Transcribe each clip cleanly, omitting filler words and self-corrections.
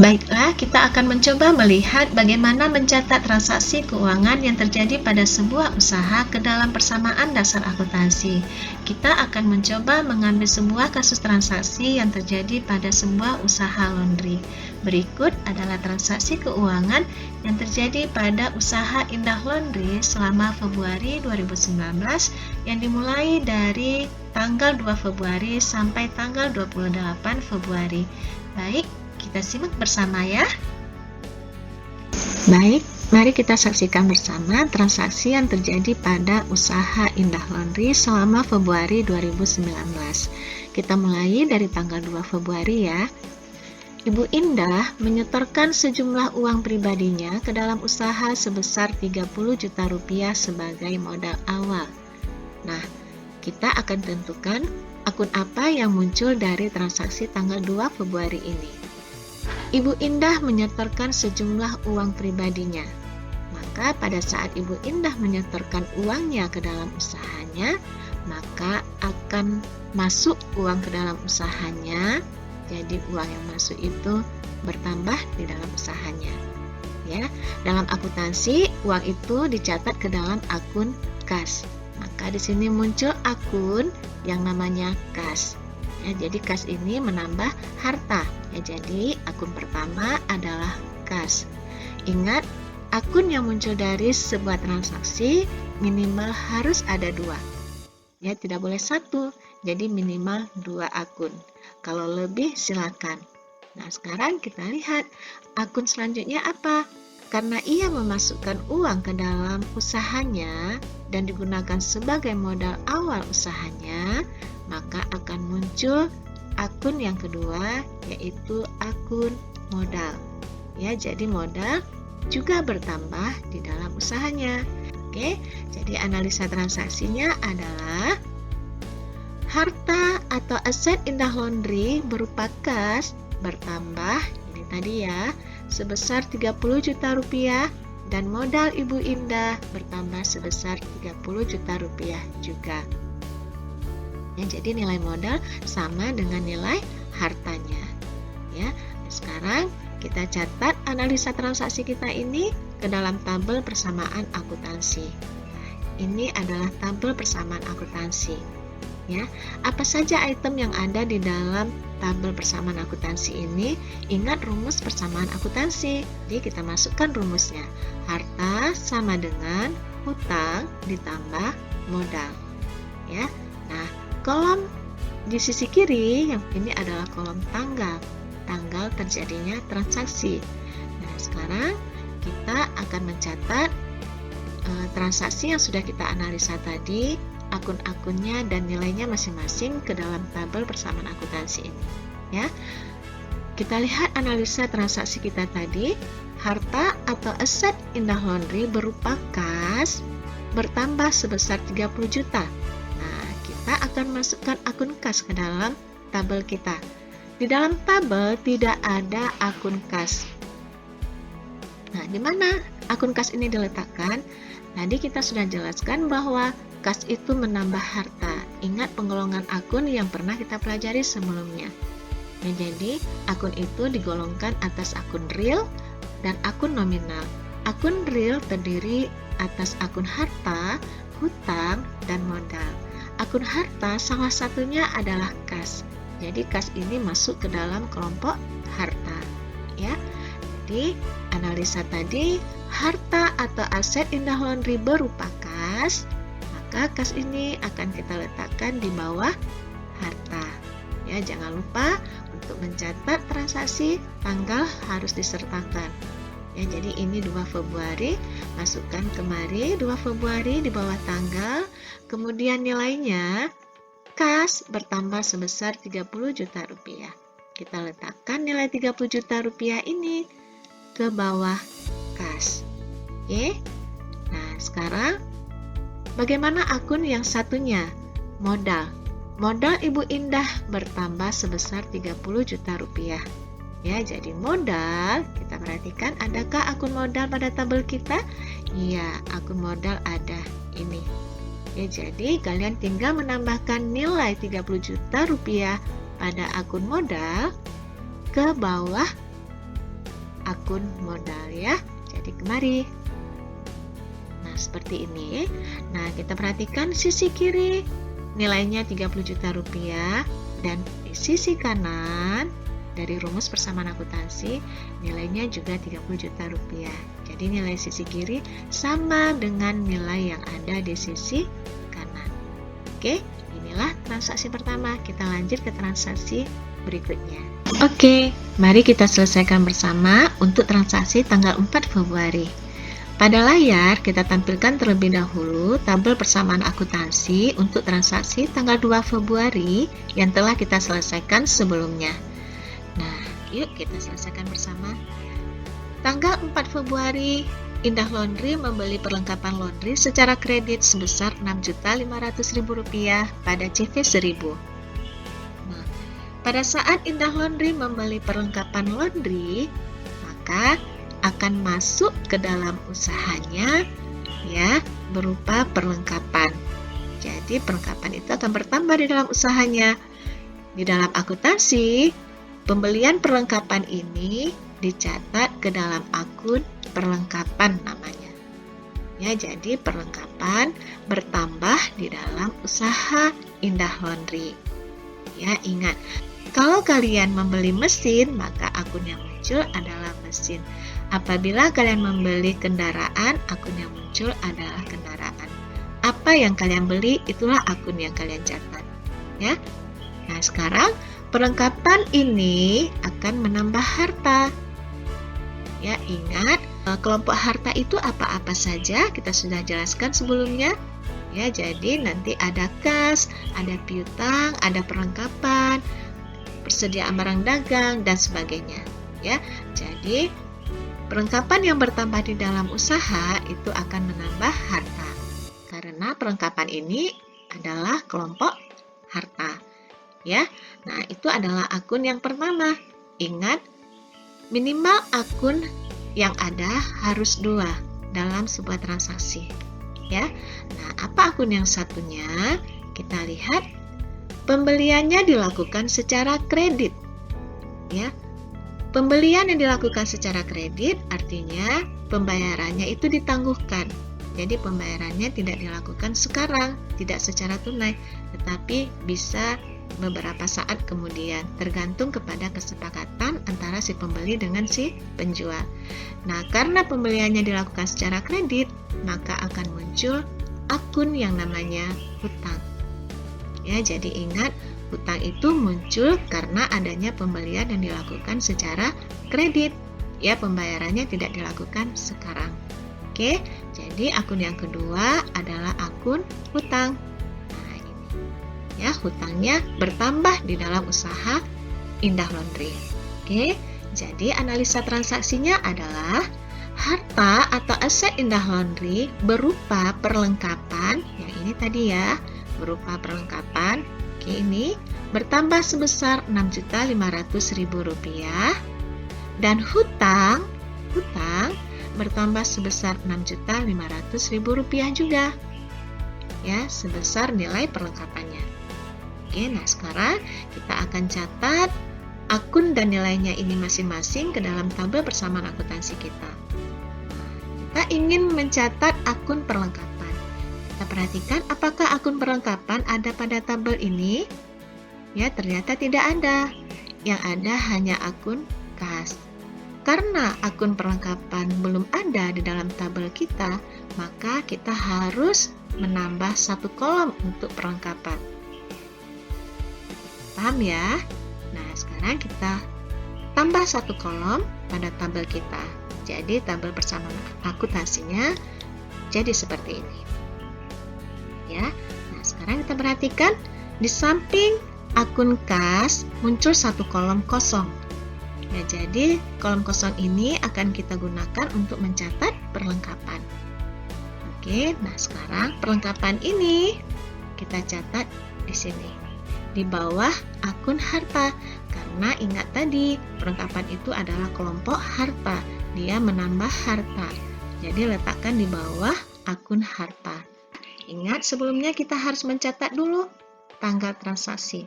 Baiklah, kita akan mencoba melihat bagaimana mencatat transaksi keuangan yang terjadi pada sebuah usaha ke dalam persamaan dasar akuntansi. Kita akan mencoba mengambil sebuah kasus transaksi yang terjadi pada sebuah usaha laundry. Berikut adalah transaksi keuangan yang terjadi pada usaha Indah Laundry selama Februari 2019 yang dimulai dari tanggal 2 Februari sampai tanggal 28 Februari. Baik, kita simak bersama ya. Baik, mari kita saksikan bersama transaksi yang terjadi pada usaha Indah Laundry selama Februari 2019. Kita mulai dari tanggal 2 Februari ya. Ibu Indah menyetorkan sejumlah uang pribadinya ke dalam usaha sebesar 30 juta rupiah sebagai modal awal. Nah, kita akan tentukan akun apa yang muncul dari transaksi tanggal 2 Februari ini. Ibu Indah menyetorkan sejumlah uang pribadinya. Maka pada saat Ibu Indah menyetorkan uangnya ke dalam usahanya, maka akan masuk uang ke dalam usahanya. Jadi uang yang masuk itu bertambah di dalam usahanya. Ya, dalam akuntansi uang itu dicatat ke dalam akun kas. Maka di sini muncul akun yang namanya kas. Ya, jadi kas ini menambah harta. Ya, jadi akun pertama adalah kas. Ingat, akun yang muncul dari sebuah transaksi minimal harus ada dua. Ya, tidak boleh satu. Jadi minimal dua akun. Kalau lebih silakan. Nah, sekarang kita lihat akun selanjutnya apa? Karena ia memasukkan uang ke dalam usahanya dan digunakan sebagai modal awal usahanya, maka akan muncul akun yang kedua, yaitu akun modal. Ya, jadi modal juga bertambah di dalam usahanya. Oke, jadi analisa transaksinya adalah harta atau aset Indah Laundry berupa kas bertambah, ini tadi ya, sebesar 30 juta rupiah dan modal Ibu Indah bertambah sebesar 30 juta rupiah juga. Ya, jadi nilai modal sama dengan nilai hartanya. Ya, sekarang kita catat analisa transaksi kita ini ke dalam tabel persamaan akuntansi. Nah, ini adalah tabel persamaan akuntansi. Ya, apa saja item yang ada di dalam tabel persamaan akuntansi ini? Ingat rumus persamaan akuntansi. Jadi kita masukkan rumusnya. Harta sama dengan hutang ditambah modal. Ya. Nah, kolom di sisi kiri yang ini adalah kolom tanggal terjadinya transaksi. Nah, sekarang kita akan mencatat transaksi yang sudah kita analisa tadi, akun-akunnya dan nilainya masing-masing ke dalam tabel persamaan akuntansi ini. Ya, kita lihat analisa transaksi kita tadi. Harta atau aset Indah Laundry berupa kas bertambah sebesar 30 juta. Nah, kita akan masukkan akun kas ke dalam tabel kita. Di dalam tabel tidak ada akun kas. Nah, di mana akun kas ini diletakkan? Tadi kita sudah jelaskan bahwa kas itu menambah harta. Ingat penggolongan akun yang pernah kita pelajari sebelumnya. Nah, jadi akun itu digolongkan atas akun real dan akun nominal. Akun real terdiri atas akun harta, hutang, dan modal. Akun harta salah satunya adalah kas. Jadi kas ini masuk ke dalam kelompok harta. Ya. Jadi analisa tadi, harta atau aset Indah Laundry berupa kas, maka kas ini akan kita letakkan di bawah harta. Ya, jangan lupa untuk mencatat transaksi tanggal harus disertakan. Ya, jadi ini 2 Februari, masukkan kemari 2 Februari di bawah tanggal, kemudian nilainya kas bertambah sebesar 30 juta rupiah. Kita letakkan nilai 30 juta rupiah ini ke bawah kas. Oke. Nah, sekarang bagaimana akun yang satunya? Modal. Modal Ibu Indah bertambah sebesar 30 juta rupiah. Ya, jadi modal, kita perhatikan adakah akun modal pada tabel kita? Iya, akun modal ada ini. Ya, jadi kalian tinggal menambahkan nilai 30 juta rupiah pada akun modal ke bawah akun modal ya. Jadi kemari. Nah, seperti ini. Nah, kita perhatikan sisi kiri nilainya 30 juta rupiah dan di sisi kanan dari rumus persamaan akuntansi nilainya juga 30 juta rupiah. Jadi nilai sisi kiri sama dengan nilai yang ada di sisi kanan. Oke, inilah transaksi pertama. Kita lanjut ke transaksi berikutnya. Oke, mari kita selesaikan bersama untuk transaksi tanggal 4 Februari. Pada layar, kita tampilkan terlebih dahulu tabel persamaan akuntansi untuk transaksi tanggal 2 Februari yang telah kita selesaikan sebelumnya. Nah, yuk kita selesaikan bersama. Tanggal 4 Februari, Indah Laundry membeli perlengkapan laundry secara kredit sebesar Rp6.500.000 pada CV 1000. Nah, pada saat Indah Laundry membeli perlengkapan laundry, maka akan masuk ke dalam usahanya ya berupa perlengkapan. Jadi perlengkapan itu akan bertambah di dalam usahanya. Di dalam akuntansi, pembelian perlengkapan ini dicatat ke dalam akun perlengkapan namanya. Ya, jadi perlengkapan bertambah di dalam usaha Indah Laundry. Ya, ingat, kalau kalian membeli mesin, maka akun yang muncul adalah mesin. Apabila kalian membeli kendaraan, akun yang muncul adalah kendaraan. Apa yang kalian beli, itulah akun yang kalian catat. Ya. Nah, sekarang perlengkapan ini akan menambah harta. Ya, ingat, kelompok harta itu apa-apa saja, kita sudah jelaskan sebelumnya. Ya, jadi nanti ada kas, ada piutang, ada perlengkapan, persediaan barang dagang, dan sebagainya. Ya, jadi perlengkapan yang bertambah di dalam usaha itu akan menambah harta. Karena perlengkapan ini adalah kelompok harta. Ya. Nah, itu adalah akun yang pertama. Ingat, minimal akun yang ada harus 2 dalam sebuah transaksi. Ya. Nah, apa akun yang satunya? Kita lihat pembeliannya dilakukan secara kredit. Ya. Pembelian yang dilakukan secara kredit artinya pembayarannya itu ditangguhkan. Jadi pembayarannya tidak dilakukan sekarang, tidak secara tunai, tetapi bisa beberapa saat kemudian, tergantung kepada kesepakatan antara si pembeli dengan si penjual. Nah, karena pembeliannya dilakukan secara kredit, maka akan muncul akun yang namanya hutang. Ya, jadi ingat, hutang itu muncul karena adanya pembelian yang dilakukan secara kredit. Ya, pembayarannya tidak dilakukan sekarang. Oke, jadi akun yang kedua adalah akun hutang. Nah, ini. Ya, hutangnya bertambah di dalam usaha Indah Laundry. Oke, jadi analisa transaksinya adalah harta atau aset Indah Laundry berupa perlengkapan, yang ini tadi ya, berupa perlengkapan. Oke, ini bertambah sebesar Rp6.500.000 dan hutang bertambah sebesar Rp6.500.000 juga. Ya, sebesar nilai perlengkapannya. Oke, nah sekarang kita akan catat akun dan nilainya ini masing-masing ke dalam tabel persamaan akuntansi kita. Kita ingin mencatat akun perlengkapan. Kita perhatikan apakah akun perlengkapan ada pada tabel ini? Ya, ternyata tidak ada. Yang ada hanya akun kas. Karena akun perlengkapan belum ada di dalam tabel kita, maka kita harus menambah 1 kolom untuk perlengkapan. Paham ya? Nah, sekarang kita tambah 1 kolom pada tabel kita. Jadi, tabel persamaan akuntansinya jadi seperti ini. Ya. Nah, sekarang kita perhatikan di samping akun kas muncul 1 kolom kosong. Ya, jadi kolom kosong ini akan kita gunakan untuk mencatat perlengkapan. Oke, nah sekarang perlengkapan ini kita catat di sini di bawah akun harta. Karena ingat tadi, perlengkapan itu adalah kelompok harta. Dia menambah harta. Jadi letakkan di bawah akun harta. Ingat, sebelumnya kita harus mencatat dulu tanggal transaksi.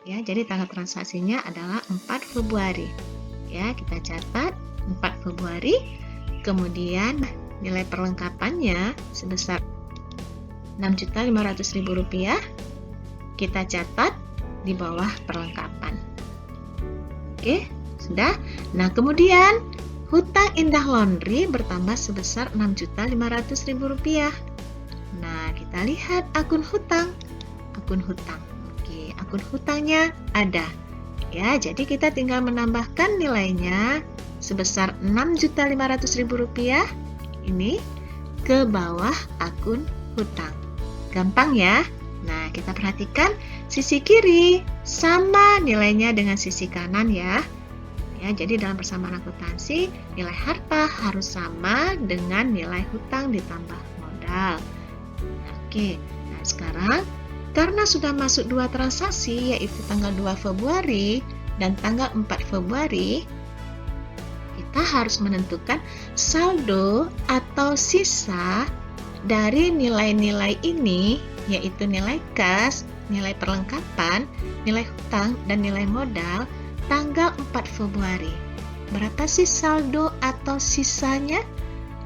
Ya, jadi tanggal transaksinya adalah 4 Februari. Ya, kita catat 4 Februari. Kemudian nilai perlengkapannya sebesar Rp6.500.000. Kita catat di bawah perlengkapan. Oke, sudah. Nah, kemudian hutang Indah Laundry bertambah sebesar Rp6.500.000. Nah, kita lihat akun hutang. Akun hutang. Oke, akun hutangnya ada. Ya, jadi kita tinggal menambahkan nilainya sebesar Rp6.500.000 ini ke bawah akun hutang. Gampang ya? Nah, kita perhatikan sisi kiri sama nilainya dengan sisi kanan ya. Ya, jadi dalam persamaan akuntansi, nilai harta harus sama dengan nilai hutang ditambah modal. Oke, nah sekarang karena sudah masuk 2 transaksi, yaitu tanggal 2 Februari dan tanggal 4 Februari, kita harus menentukan saldo atau sisa dari nilai-nilai ini, yaitu nilai kas, nilai perlengkapan, nilai hutang, dan nilai modal tanggal 4 Februari. Berapa sih saldo atau sisanya?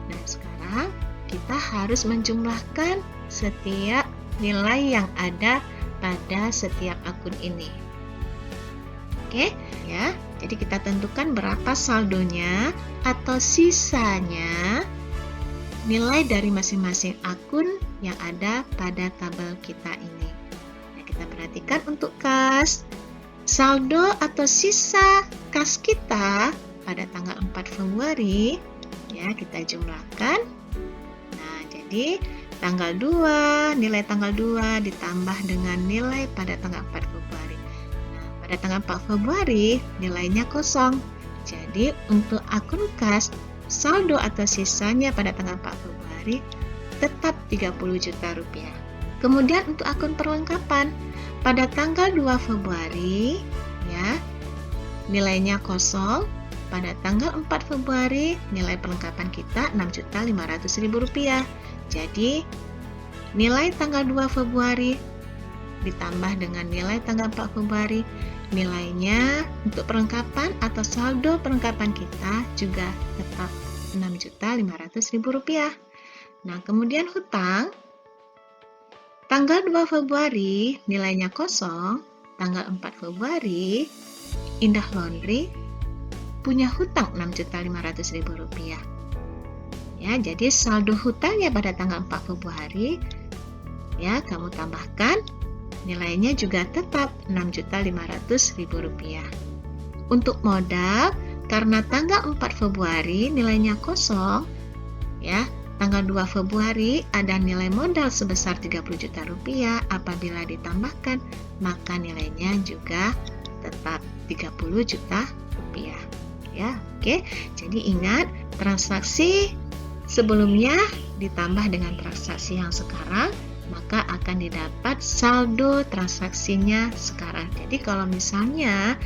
Nah, sekarang kita harus menjumlahkan setiap nilai yang ada pada setiap akun ini. Oke, ya. Jadi kita tentukan berapa saldonya atau sisanya nilai dari masing-masing akun yang ada pada tabel kita ini. Nah, kita perhatikan untuk kas. Saldo atau sisa kas kita pada tanggal 4 Februari, ya, kita jumlahkan. Nah, jadi tanggal 2, nilai tanggal 2 ditambah dengan nilai pada tanggal 4 Februari. Nah, pada tanggal 4 Februari nilainya kosong. Jadi untuk akun kas, saldo atau sisanya pada tanggal 4 Februari tetap Rp30 juta. Kemudian untuk akun perlengkapan, pada tanggal 2 Februari ya, nilainya kosong. Pada tanggal 4 Februari nilai perlengkapan kita Rp6.500.000. Jadi nilai tanggal 2 Februari ditambah dengan nilai tanggal 4 Februari, nilainya untuk perlengkapan atau saldo perlengkapan kita juga tetap Rp6.500.000. Nah, kemudian hutang tanggal 2 Februari nilainya kosong, tanggal 4 Februari Indah Laundry punya hutang Rp6.500.000. Ya, jadi saldo hutangnya pada tanggal 4 Februari ya, kamu tambahkan nilainya juga tetap Rp6.500.000. Untuk modal, karena tanggal 4 Februari nilainya kosong ya, tanggal 2 Februari ada nilai modal sebesar Rp30 juta. Apabila ditambahkan, maka nilainya juga tetap Rp30 juta. Ya, oke. Jadi ingat, transaksi sebelumnya ditambah dengan transaksi yang sekarang, maka akan didapat saldo transaksinya sekarang. Jadi kalau misalnya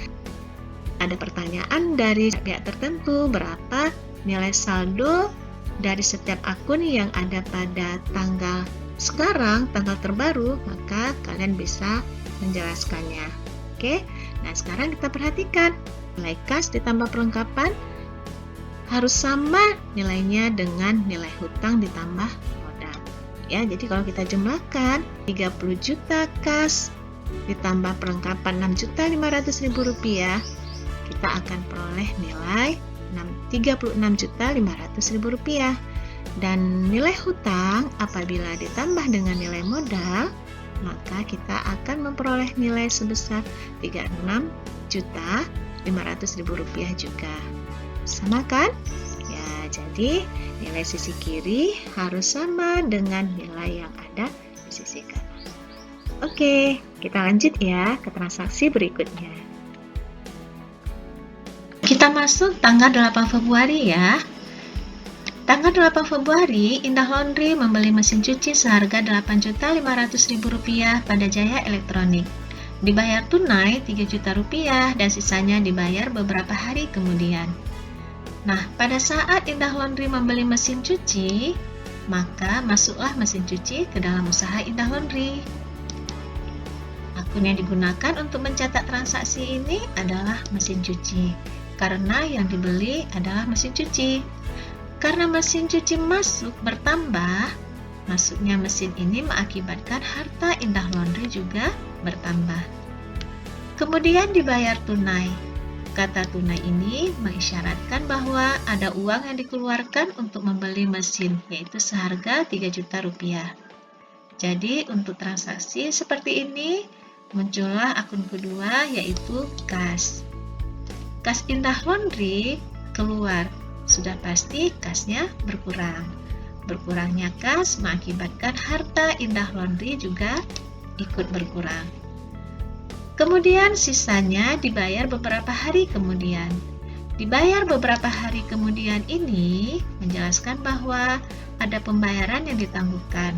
ada pertanyaan dari pihak tertentu, berapa nilai saldo dari setiap akun yang ada pada tanggal sekarang, tanggal terbaru, maka kalian bisa menjelaskannya. Oke, nah sekarang kita perhatikan nilai kas ditambah perlengkapan harus sama nilainya dengan nilai hutang ditambah modal. Ya, jadi kalau kita jumlahkan 30 juta kas ditambah perlengkapan Rp6.500.000, kita akan peroleh nilai Rp36.500.000. Dan nilai hutang apabila ditambah dengan nilai modal, maka kita akan memperoleh nilai sebesar Rp36.500.000 juga. Sama kan? Ya, jadi nilai sisi kiri harus sama dengan nilai yang ada di sisi kanan. Oke, kita lanjut ya ke transaksi berikutnya. Kita masuk tanggal 8 Februari ya. Tanggal 8 Februari, Indah Laundry membeli mesin cuci seharga Rp8.500.000 pada Jaya Elektronik. Dibayar tunai Rp3 juta dan sisanya dibayar beberapa hari kemudian. Nah, pada saat Indah Laundry membeli mesin cuci, maka masuklah mesin cuci ke dalam usaha Indah Laundry. Akun yang digunakan untuk mencatat transaksi ini adalah mesin cuci. karena yang dibeli adalah mesin cuci. Karena mesin cuci masuk bertambah, masuknya mesin ini mengakibatkan harta Indah Laundry juga bertambah. Kemudian dibayar tunai. Kata tunai ini mengisyaratkan bahwa ada uang yang dikeluarkan untuk membeli mesin, yaitu seharga 3 juta rupiah. Jadi untuk transaksi seperti ini, muncullah akun kedua yaitu kas. Kas Indah Laundry keluar, sudah pasti kasnya berkurang. Berkurangnya kas mengakibatkan harta Indah Laundry juga ikut berkurang. Kemudian sisanya dibayar beberapa hari kemudian. Dibayar beberapa hari kemudian ini menjelaskan bahwa ada pembayaran yang ditangguhkan,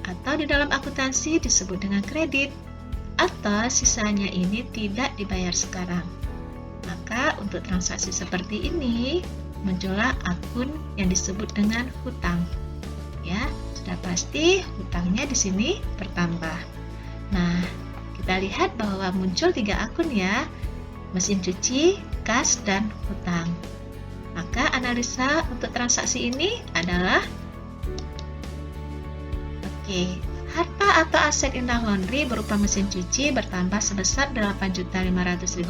atau di dalam akuntansi disebut dengan kredit, atau sisanya ini tidak dibayar sekarang. Maka untuk transaksi seperti ini muncullah akun yang disebut dengan hutang. Ya, sudah pasti hutangnya di sini bertambah. Nah, kita lihat bahwa muncul 3 akun ya, mesin cuci, kas, dan hutang. Maka analisa untuk transaksi ini adalah harta atau aset Indah Laundry berupa mesin cuci bertambah sebesar Rp8.500.000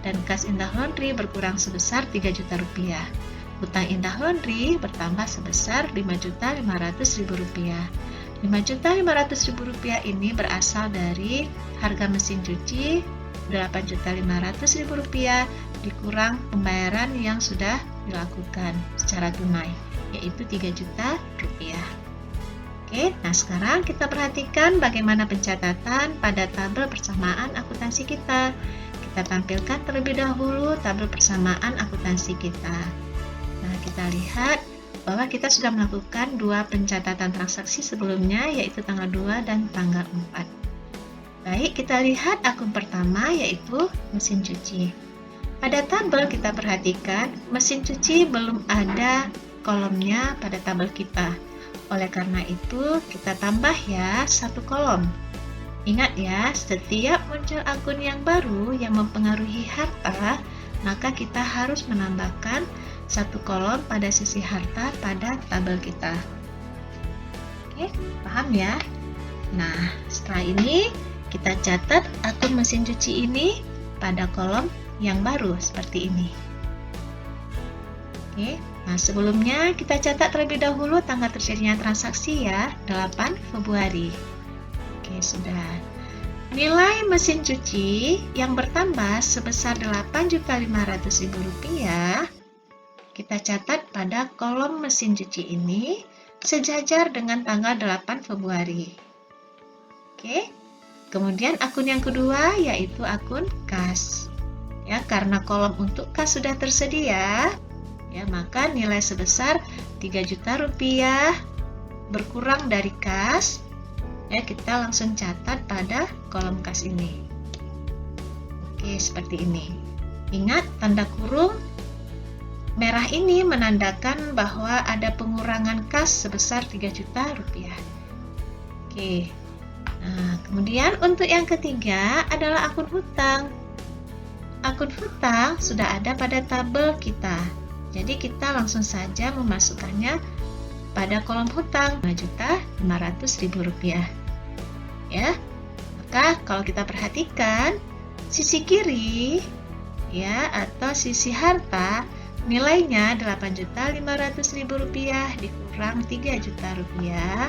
dan kas Indah Laundry berkurang sebesar Rp3 juta. Hutang Indah Laundry bertambah sebesar Rp5.500.000. Rp5.500.000 ini berasal dari harga mesin cuci Rp8.500.000 dikurang pembayaran yang sudah dilakukan secara tunai, yaitu Rp3 juta. Oke, nah sekarang kita perhatikan bagaimana pencatatan pada tabel persamaan akuntansi kita. Kita tampilkan terlebih dahulu tabel persamaan akuntansi kita. Nah, kita lihat bahwa kita sudah melakukan 2 pencatatan transaksi sebelumnya, yaitu tanggal 2 dan tanggal 4. Baik, kita lihat akun pertama yaitu mesin cuci. Pada tabel kita perhatikan mesin cuci belum ada kolomnya pada tabel kita. Oleh karena itu kita tambah ya 1 kolom. Ingat ya, setiap muncul akun yang baru yang mempengaruhi harta, maka kita harus menambahkan 1 kolom pada sisi harta pada tabel kita. Oke, paham ya? Nah, setelah ini kita catat akun mesin cuci ini pada kolom yang baru seperti ini. Oke, nah sebelumnya kita catat terlebih dahulu tanggal terjadinya transaksi ya, 8 Februari. Oke, sudah. Nilai mesin cuci yang bertambah sebesar Rp8.500.000 kita catat pada kolom mesin cuci ini sejajar dengan tanggal 8 Februari. Oke. Kemudian akun yang kedua yaitu akun kas. Ya, karena kolom untuk kas sudah tersedia, ya, maka nilai sebesar Rp3 juta berkurang dari kas. Ya, kita langsung catat pada kolom kas ini. Oke, seperti ini. Ingat, tanda kurung merah ini menandakan bahwa ada pengurangan kas sebesar Rp3 juta. Oke. Nah, kemudian untuk yang ketiga adalah akun hutang. Akun hutang sudah ada pada tabel kita. Jadi kita langsung saja memasukkannya pada kolom hutang Rp5.500.000. Ya. Maka kalau kita perhatikan sisi kiri ya atau sisi harta nilainya Rp8.500.000 dikurang Rp3 juta. Ya,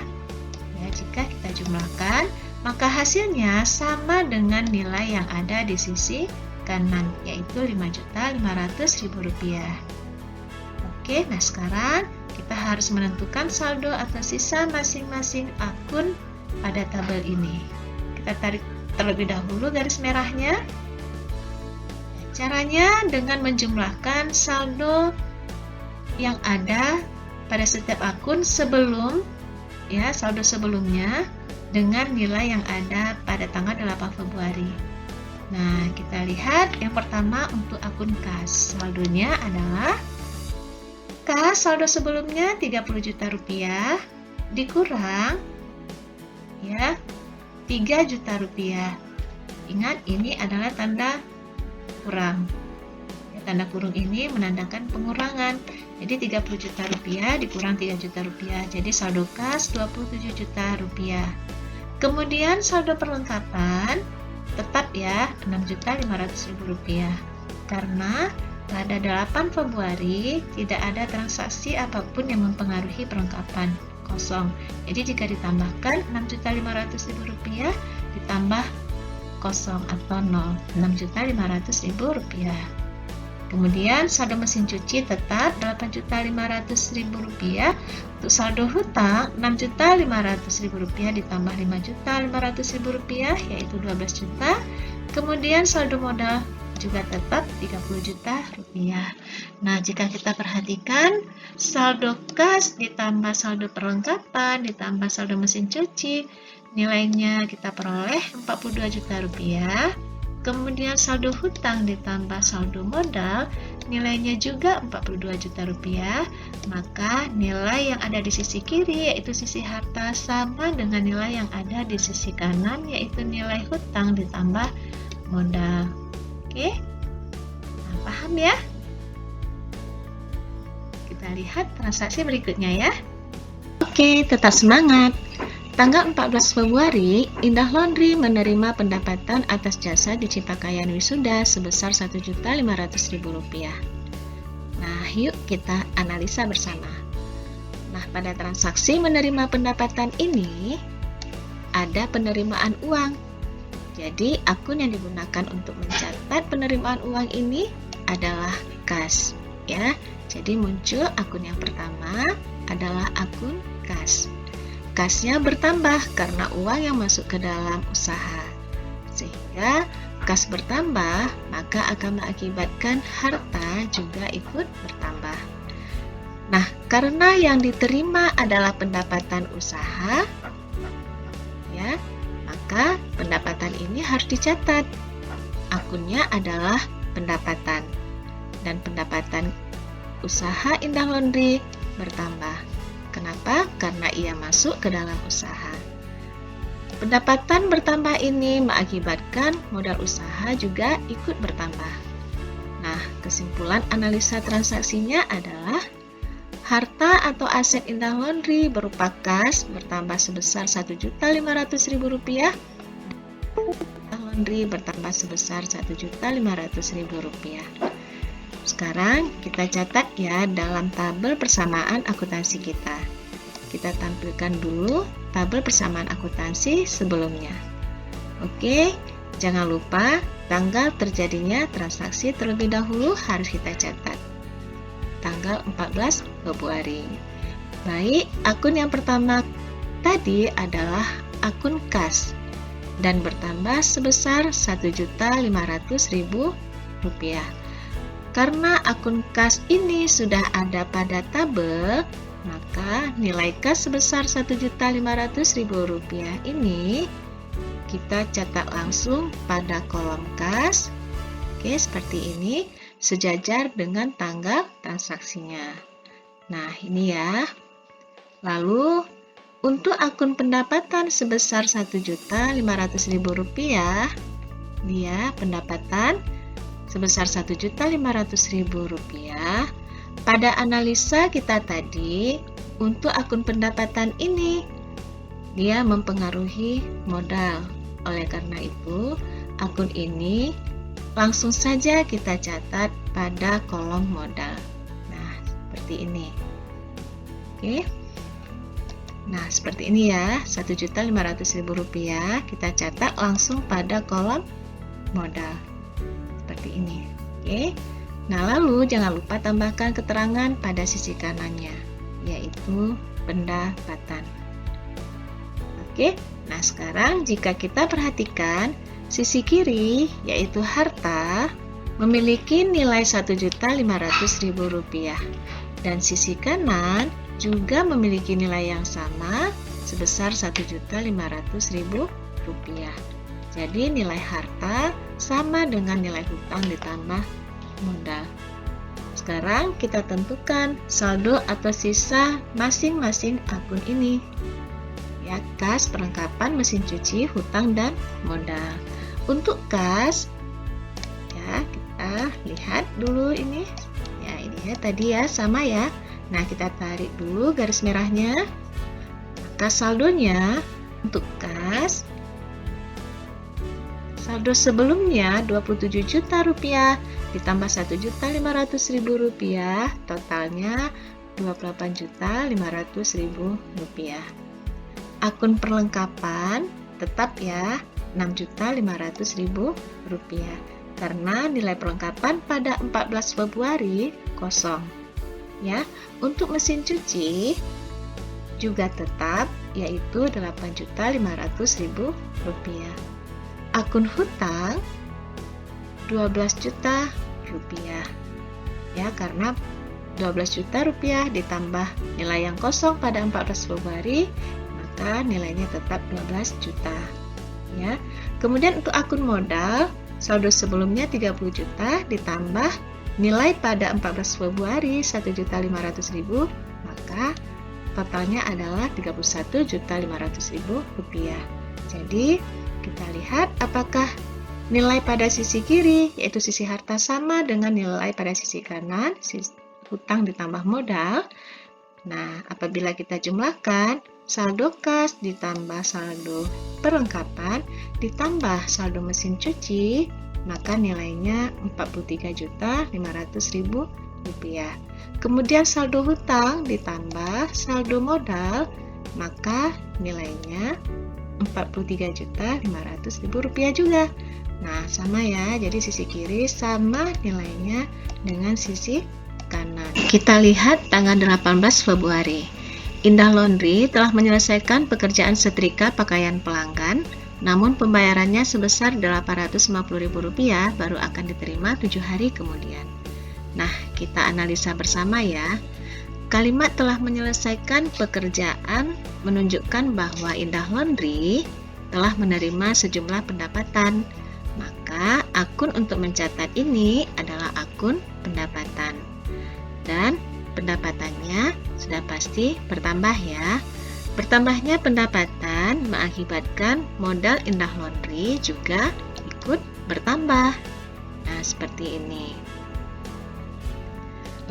jika kita jumlahkan, maka hasilnya sama dengan nilai yang ada di sisi kanan, yaitu Rp5.500.000. Oke, nah sekarang kita harus menentukan saldo atau sisa masing-masing akun pada tabel ini. Kita tarik terlebih dahulu garis merahnya. Caranya dengan menjumlahkan saldo yang ada pada setiap akun sebelum ya saldo sebelumnya dengan nilai yang ada pada tanggal 8 Februari. Nah, kita lihat yang pertama untuk akun kas. Saldonya adalah kas saldo sebelumnya Rp30 juta dikurang ya Rp3 juta. Ingat, ini adalah tanda kurang. Ya, tanda kurung ini menandakan pengurangan. Jadi 30 juta rupiah dikurang 3 juta rupiah. Jadi saldo kas 27 juta rupiah. Kemudian saldo perlengkapan tetap ya 6.500.000 rupiah. Karena pada 8 Februari tidak ada transaksi apapun yang mempengaruhi perlengkapan, kosong. Jadi jika ditambahkan 6.500.000 rupiah ditambah kosong atau 0, 6.500.000 rupiah. Kemudian saldo mesin cuci tetap 8.500.000 rupiah. Untuk saldo hutang 6.500.000 rupiah ditambah 5.500.000 rupiah yaitu 12 juta. Kemudian saldo modal juga tetap 30 juta rupiah. Nah, jika kita perhatikan saldo kas ditambah saldo perlengkapan ditambah saldo mesin cuci, nilainya kita peroleh 42 juta rupiah. Kemudian saldo hutang ditambah saldo modal, nilainya juga 42 juta rupiah. Maka nilai yang ada di sisi kiri yaitu sisi harta sama dengan nilai yang ada di sisi kanan yaitu nilai hutang ditambah modal. Oke, nah, paham ya? Kita lihat transaksi berikutnya ya. Oke, tetap semangat. Tanggal 14 Februari, Indah Laundry menerima pendapatan atas jasa di Cipakaian Wisuda sebesar Rp1.500.000. Nah, yuk kita analisa bersama. Nah, pada transaksi menerima pendapatan ini, ada penerimaan uang. Jadi, akun yang digunakan untuk mencatat penerimaan uang ini adalah kas. Ya, jadi muncul akun yang pertama adalah akun kas. Kasnya bertambah karena uang yang masuk ke dalam usaha. Sehingga kas bertambah, maka akan mengakibatkan harta juga ikut bertambah. Nah, karena yang diterima adalah pendapatan usaha, ya, maka pendapatan ini harus dicatat. Akunnya adalah pendapatan. Dan pendapatan usaha Indah Laundry bertambah. Kenapa? Karena ia masuk ke dalam usaha. Pendapatan bertambah ini mengakibatkan modal usaha juga ikut bertambah. Nah, kesimpulan analisa transaksinya adalah harta atau aset Indah Laundry berupa kas bertambah sebesar Rp1.500.000. Indah Laundry bertambah sebesar Rp1.500.000. Sekarang kita catat ya dalam tabel persamaan akuntansi kita. Kita tampilkan dulu tabel persamaan akuntansi sebelumnya. Oke, jangan lupa tanggal terjadinya transaksi terlebih dahulu harus kita catat. Tanggal 14 Februari. Baik, akun yang pertama tadi adalah akun kas dan bertambah sebesar Rp1.500.000. Karena akun kas ini sudah ada pada tabel, maka nilai kas sebesar Rp1.500.000 ini kita catat langsung pada kolom kas. Oke, seperti ini, sejajar dengan tanggal transaksinya. Nah, ini ya. Lalu, untuk akun pendapatan sebesar Rp1.500.000, dia pendapatan sebesar Rp1.500.000. Pada analisa kita tadi, untuk akun pendapatan ini, dia mempengaruhi modal. Oleh karena itu, akun ini langsung saja kita catat pada kolom modal. Nah, seperti ini. Oke. Nah, seperti ini ya, Rp1.500.000 kita catat langsung pada kolom modal. Seperti ini. Oke. Nah, lalu jangan lupa tambahkan keterangan pada sisi kanannya, yaitu pendapatan. Oke. Nah, sekarang jika kita perhatikan sisi kiri, yaitu harta, memiliki nilai Rp1.500.000 dan sisi kanan juga memiliki nilai yang sama sebesar Rp1.500.000. Jadi nilai harta sama dengan nilai hutang ditambah modal. Sekarang kita tentukan saldo atau sisa masing-masing akun ini. Ya, kas, perlengkapan, mesin cuci, hutang, dan modal. Untuk kas, ya, kita kita lihat dulu ini. Ya, ini ya tadi ya sama ya. Nah, kita tarik dulu garis merahnya. Maka saldonya untuk kas, saldo sebelumnya 27 juta rupiah ditambah 1.500.000 rupiah, totalnya 28.500.000 rupiah. Akun perlengkapan tetap ya 6.500.000 rupiah karena nilai perlengkapan pada 14 Februari kosong. Ya, untuk mesin cuci juga tetap yaitu 8.500.000 rupiah. Akun hutang 12 juta rupiah ya, karena 12 juta rupiah ditambah nilai yang kosong pada 14 Februari, maka nilainya tetap 12 juta ya. Kemudian untuk akun modal, saldo sebelumnya 30 juta ditambah nilai pada 14 Februari 1.500.000, maka totalnya adalah 31.500.000 rupiah. Jadi kita lihat apakah nilai pada sisi kiri, yaitu sisi harta, sama dengan nilai pada sisi kanan, sisi hutang ditambah modal. Nah, apabila kita jumlahkan, saldo kas ditambah saldo perlengkapan ditambah saldo mesin cuci, maka nilainya 43.500.000 rupiah. Kemudian saldo hutang ditambah saldo modal, maka nilainya 43.500.000 rupiah juga. Nah, sama ya, jadi sisi kiri sama nilainya dengan sisi kanan. Kita lihat tanggal 18 Februari. Indah Laundry telah menyelesaikan pekerjaan setrika pakaian pelanggan, namun pembayarannya sebesar Rp850.000 baru akan diterima 7 hari kemudian. Nah, kita analisa bersama ya. Kalimat telah menyelesaikan pekerjaan menunjukkan bahwa Indah Laundry telah menerima sejumlah pendapatan. Maka akun untuk mencatat ini adalah akun pendapatan. Dan pendapatannya sudah pasti bertambah ya. Bertambahnya pendapatan mengakibatkan modal Indah Laundry juga ikut bertambah. Nah, seperti ini.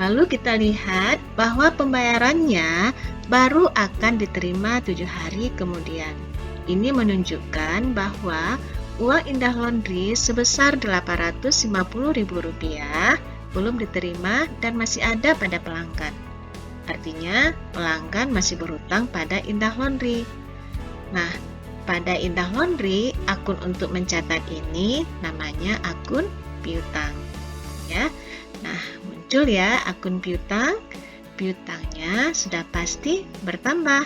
Lalu kita lihat bahwa pembayarannya baru akan diterima 7 hari kemudian. Ini menunjukkan bahwa uang Indah Laundry sebesar Rp850.000 belum diterima dan masih ada pada pelanggan. Artinya, pelanggan masih berhutang pada Indah Laundry. Nah, pada Indah Laundry, akun untuk mencatat ini namanya akun piutang. Ya. Nah, muncul ya akun piutang. Piutangnya sudah pasti bertambah.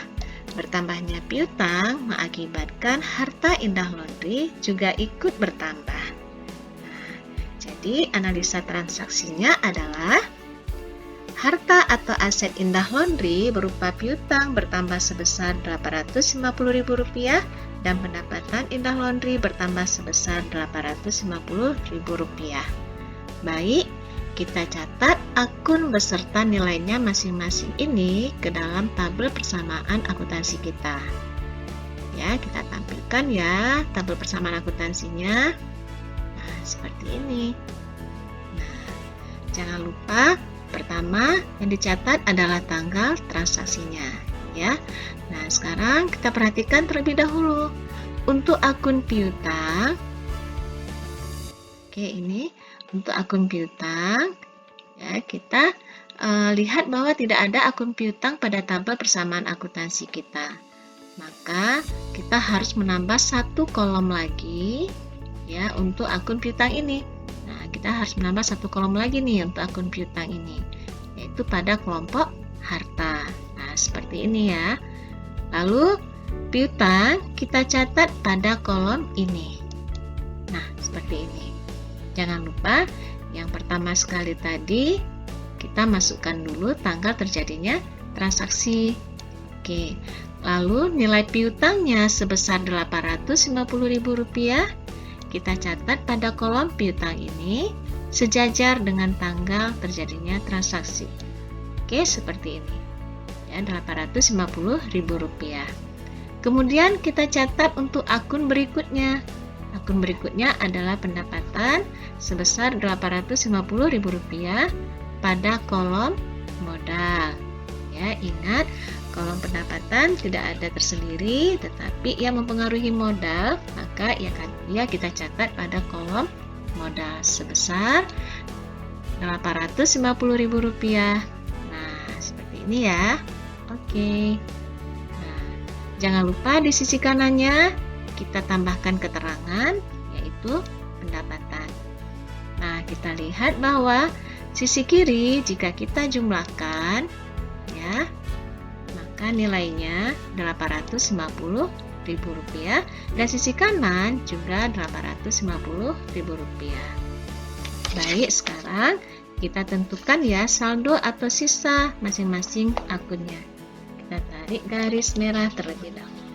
Bertambahnya piutang mengakibatkan harta Indah Laundry juga ikut bertambah. Nah, jadi analisa transaksinya adalah harta atau aset Indah Laundry berupa piutang bertambah sebesar Rp850.000 dan pendapatan Indah Laundry bertambah sebesar Rp850.000. Baik, kita catat akun beserta nilainya masing-masing ini ke dalam tabel persamaan akuntansi kita. Ya, kita tampilkan ya tabel persamaan akuntansinya. Nah, seperti ini. Nah, jangan lupa pertama yang dicatat adalah tanggal transaksinya, ya. Nah, sekarang kita perhatikan terlebih dahulu untuk akun piutang. Oke, ini untuk akun piutang, ya, kita lihat bahwa tidak ada akun piutang pada tabel persamaan akuntansi kita. Maka kita harus menambah satu kolom lagi ya untuk akun piutang ini. Nah, kita harus menambah satu kolom lagi nih untuk akun piutang ini, yaitu pada kelompok harta. Nah, seperti ini ya. Lalu piutang kita catat pada kolom ini. Nah, seperti ini. Jangan lupa yang pertama sekali tadi kita masukkan dulu tanggal terjadinya transaksi. Oke, lalu nilai piutangnya sebesar Rp850.000 kita catat pada kolom piutang ini sejajar dengan tanggal terjadinya transaksi. Oke, seperti ini. Ya, Rp850.000. Kemudian kita catat untuk akun berikutnya. Akun berikutnya adalah pendapatan sebesar Rp850.000 pada kolom modal. Ya, ingat, kolom pendapatan tidak ada tersendiri, tetapi yang mempengaruhi modal, maka ya kita catat pada kolom modal sebesar Rp850.000. Nah, seperti ini ya. Oke. Nah, jangan lupa di sisi kanannya kita tambahkan keterangan, yaitu pendapatan. Nah, kita lihat bahwa sisi kiri jika kita jumlahkan, ya, maka nilainya Rp850.000 dan sisi kanan juga Rp850.000. Baik, sekarang kita tentukan ya saldo atau sisa masing-masing akunnya. Kita tarik garis merah terlebih dahulu.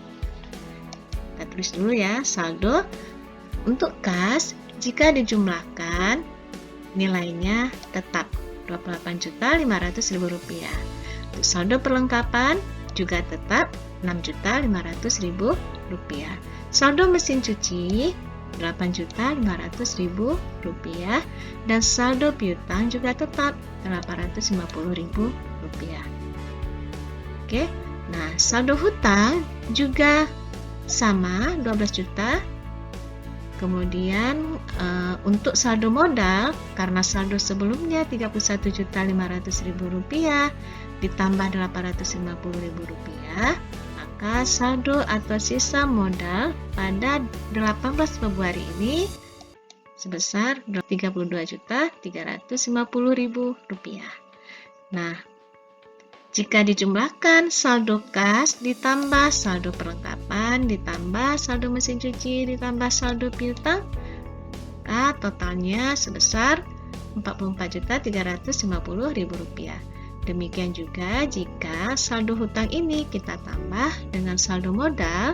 Kita tulis dulu ya, saldo untuk kas jika dijumlahkan nilainya tetap Rp28.500.000. Untuk saldo perlengkapan juga tetap Rp6.500.000. Saldo mesin cuci Rp8.500.000 dan saldo piutang juga tetap Rp850.000. Oke, nah saldo hutang juga sama 12 juta. Kemudian untuk saldo modal, karena saldo sebelumnya Rp31.500.000 ditambah Rp850.000, maka saldo atau sisa modal pada 18 Februari ini sebesar Rp32.350.000. Nah, jika dijumlahkan saldo kas ditambah saldo perlengkapan ditambah saldo mesin cuci ditambah saldo piutang, maka totalnya sebesar Rp44.350.000. Demikian juga jika saldo hutang ini kita tambah dengan saldo modal,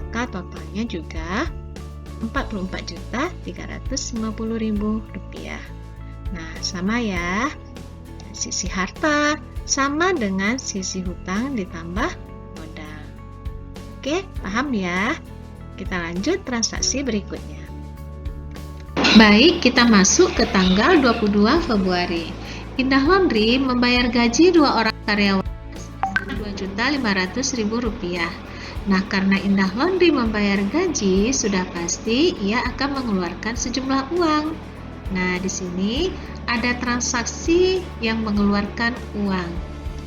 maka totalnya juga Rp44.350.000. Nah, sama ya. Sisi harta sama dengan sisi hutang ditambah modal. Oke, paham ya? Kita lanjut transaksi berikutnya. Baik, kita masuk ke tanggal 22 Februari. Indah Laundry membayar gaji 2 orang karyawan Rp2.500.000. Nah, karena Indah Laundry membayar gaji, sudah pasti ia akan mengeluarkan sejumlah uang. Nah, di sini ada transaksi yang mengeluarkan uang,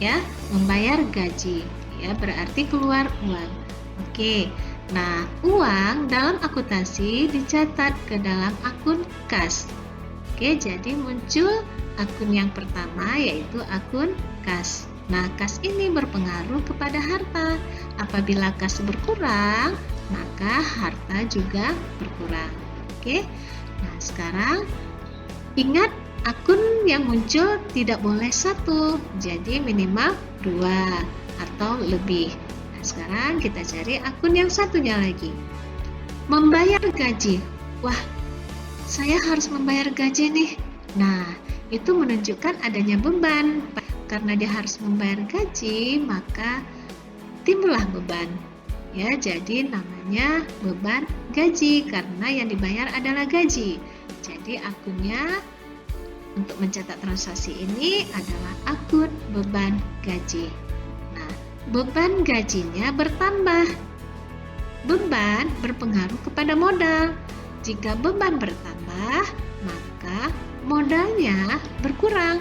ya, membayar gaji, ya, berarti keluar uang. Oke, nah, uang dalam akuntansi dicatat ke dalam akun kas. Oke, jadi muncul akun yang pertama yaitu akun kas. Nah, kas ini berpengaruh kepada harta. Apabila kas berkurang, maka harta juga berkurang. Oke. Nah, sekarang ingat akun yang muncul tidak boleh satu, jadi minimal 2 atau lebih. Nah, sekarang kita cari akun yang satunya lagi. Membayar gaji. Wah, saya harus membayar gaji nih. Nah, itu menunjukkan adanya beban. Karena dia harus membayar gaji, maka timbullah beban. Ya, jadi namanya beban gaji karena yang dibayar adalah gaji. Jadi akunnya untuk mencatat transaksi ini adalah akun beban gaji. Nah, beban gajinya bertambah. Beban berpengaruh kepada modal. Jika beban bertambah, maka modalnya berkurang.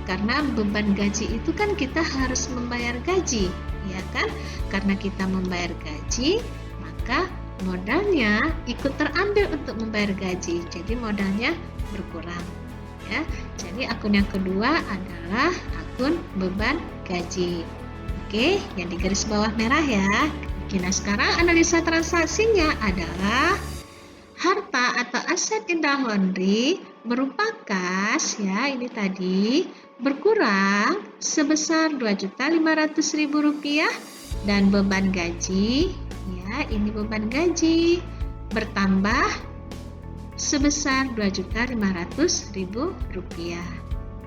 Karena beban gaji itu kan kita harus membayar gaji, ya kan? Karena kita membayar gaji, maka modalnya ikut terambil untuk membayar gaji. Jadi modalnya berkurang, ya. Jadi akun yang kedua adalah akun beban gaji. Oke, yang di garis bawah merah ya. Nah, sekarang analisa transaksinya adalah harta atau aset Indah Laundry berupa kas, ya, ini tadi berkurang sebesar Rp2.500.000 dan beban gaji, ya, ini beban gaji bertambah sebesar Rp2.500.000.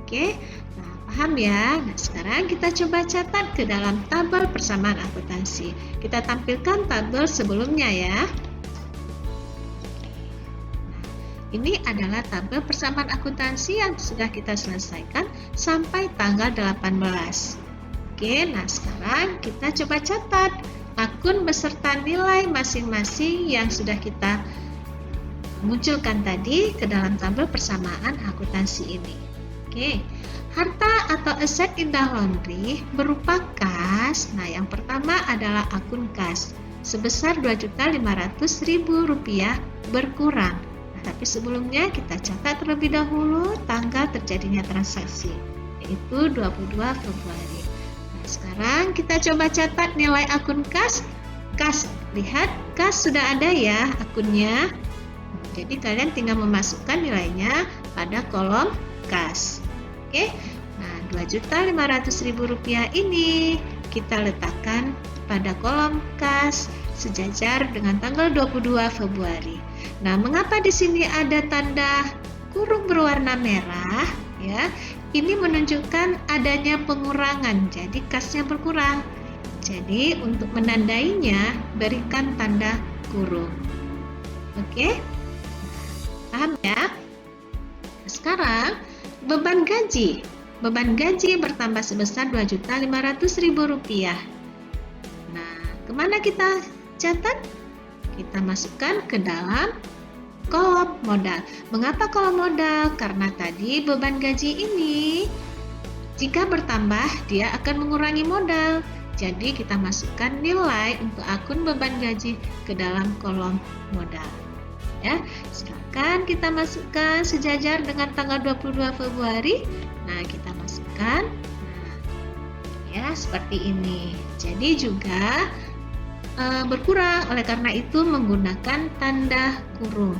Oke, nah, paham ya? Nah, sekarang kita coba catat ke dalam tabel persamaan akuntansi. Kita tampilkan tabel sebelumnya ya. Ini adalah tabel persamaan akuntansi yang sudah kita selesaikan sampai tanggal 18. Oke, nah sekarang kita coba catat akun beserta nilai masing-masing yang sudah kita munculkan tadi ke dalam tabel persamaan akuntansi ini. Oke, harta atau aset Indah Laundry berupa kas. Nah, yang pertama adalah akun kas sebesar Rp2.500.000 berkurang. Tapi sebelumnya kita catat terlebih dahulu tanggal terjadinya transaksi, yaitu 22 Februari. Nah, sekarang kita coba catat nilai akun kas. Lihat, kas sudah ada ya akunnya. Jadi kalian tinggal memasukkan nilainya pada kolom kas. Oke, nah Rp2.500.000 ini kita letakkan pada kolom kas sejajar dengan tanggal 22 Februari. Nah, mengapa di sini ada tanda kurung berwarna merah? Ya, ini menunjukkan adanya pengurangan, jadi kasnya berkurang. Jadi, untuk menandainya, berikan tanda kurung. Oke? Paham ya? Sekarang, beban gaji. Beban gaji bertambah sebesar Rp2.500.000. Nah, kemana kita catat? Kita masukkan ke dalam kolom modal. Mengapa kolom modal? Karena tadi beban gaji ini jika bertambah dia akan mengurangi modal. Jadi kita masukkan nilai untuk akun beban gaji ke dalam kolom modal. Ya, silakan kita masukkan sejajar dengan tanggal 22 Februari. Nah, kita masukkan. Nah, ya seperti ini. Jadi juga berkurang, oleh karena itu menggunakan tanda kurung.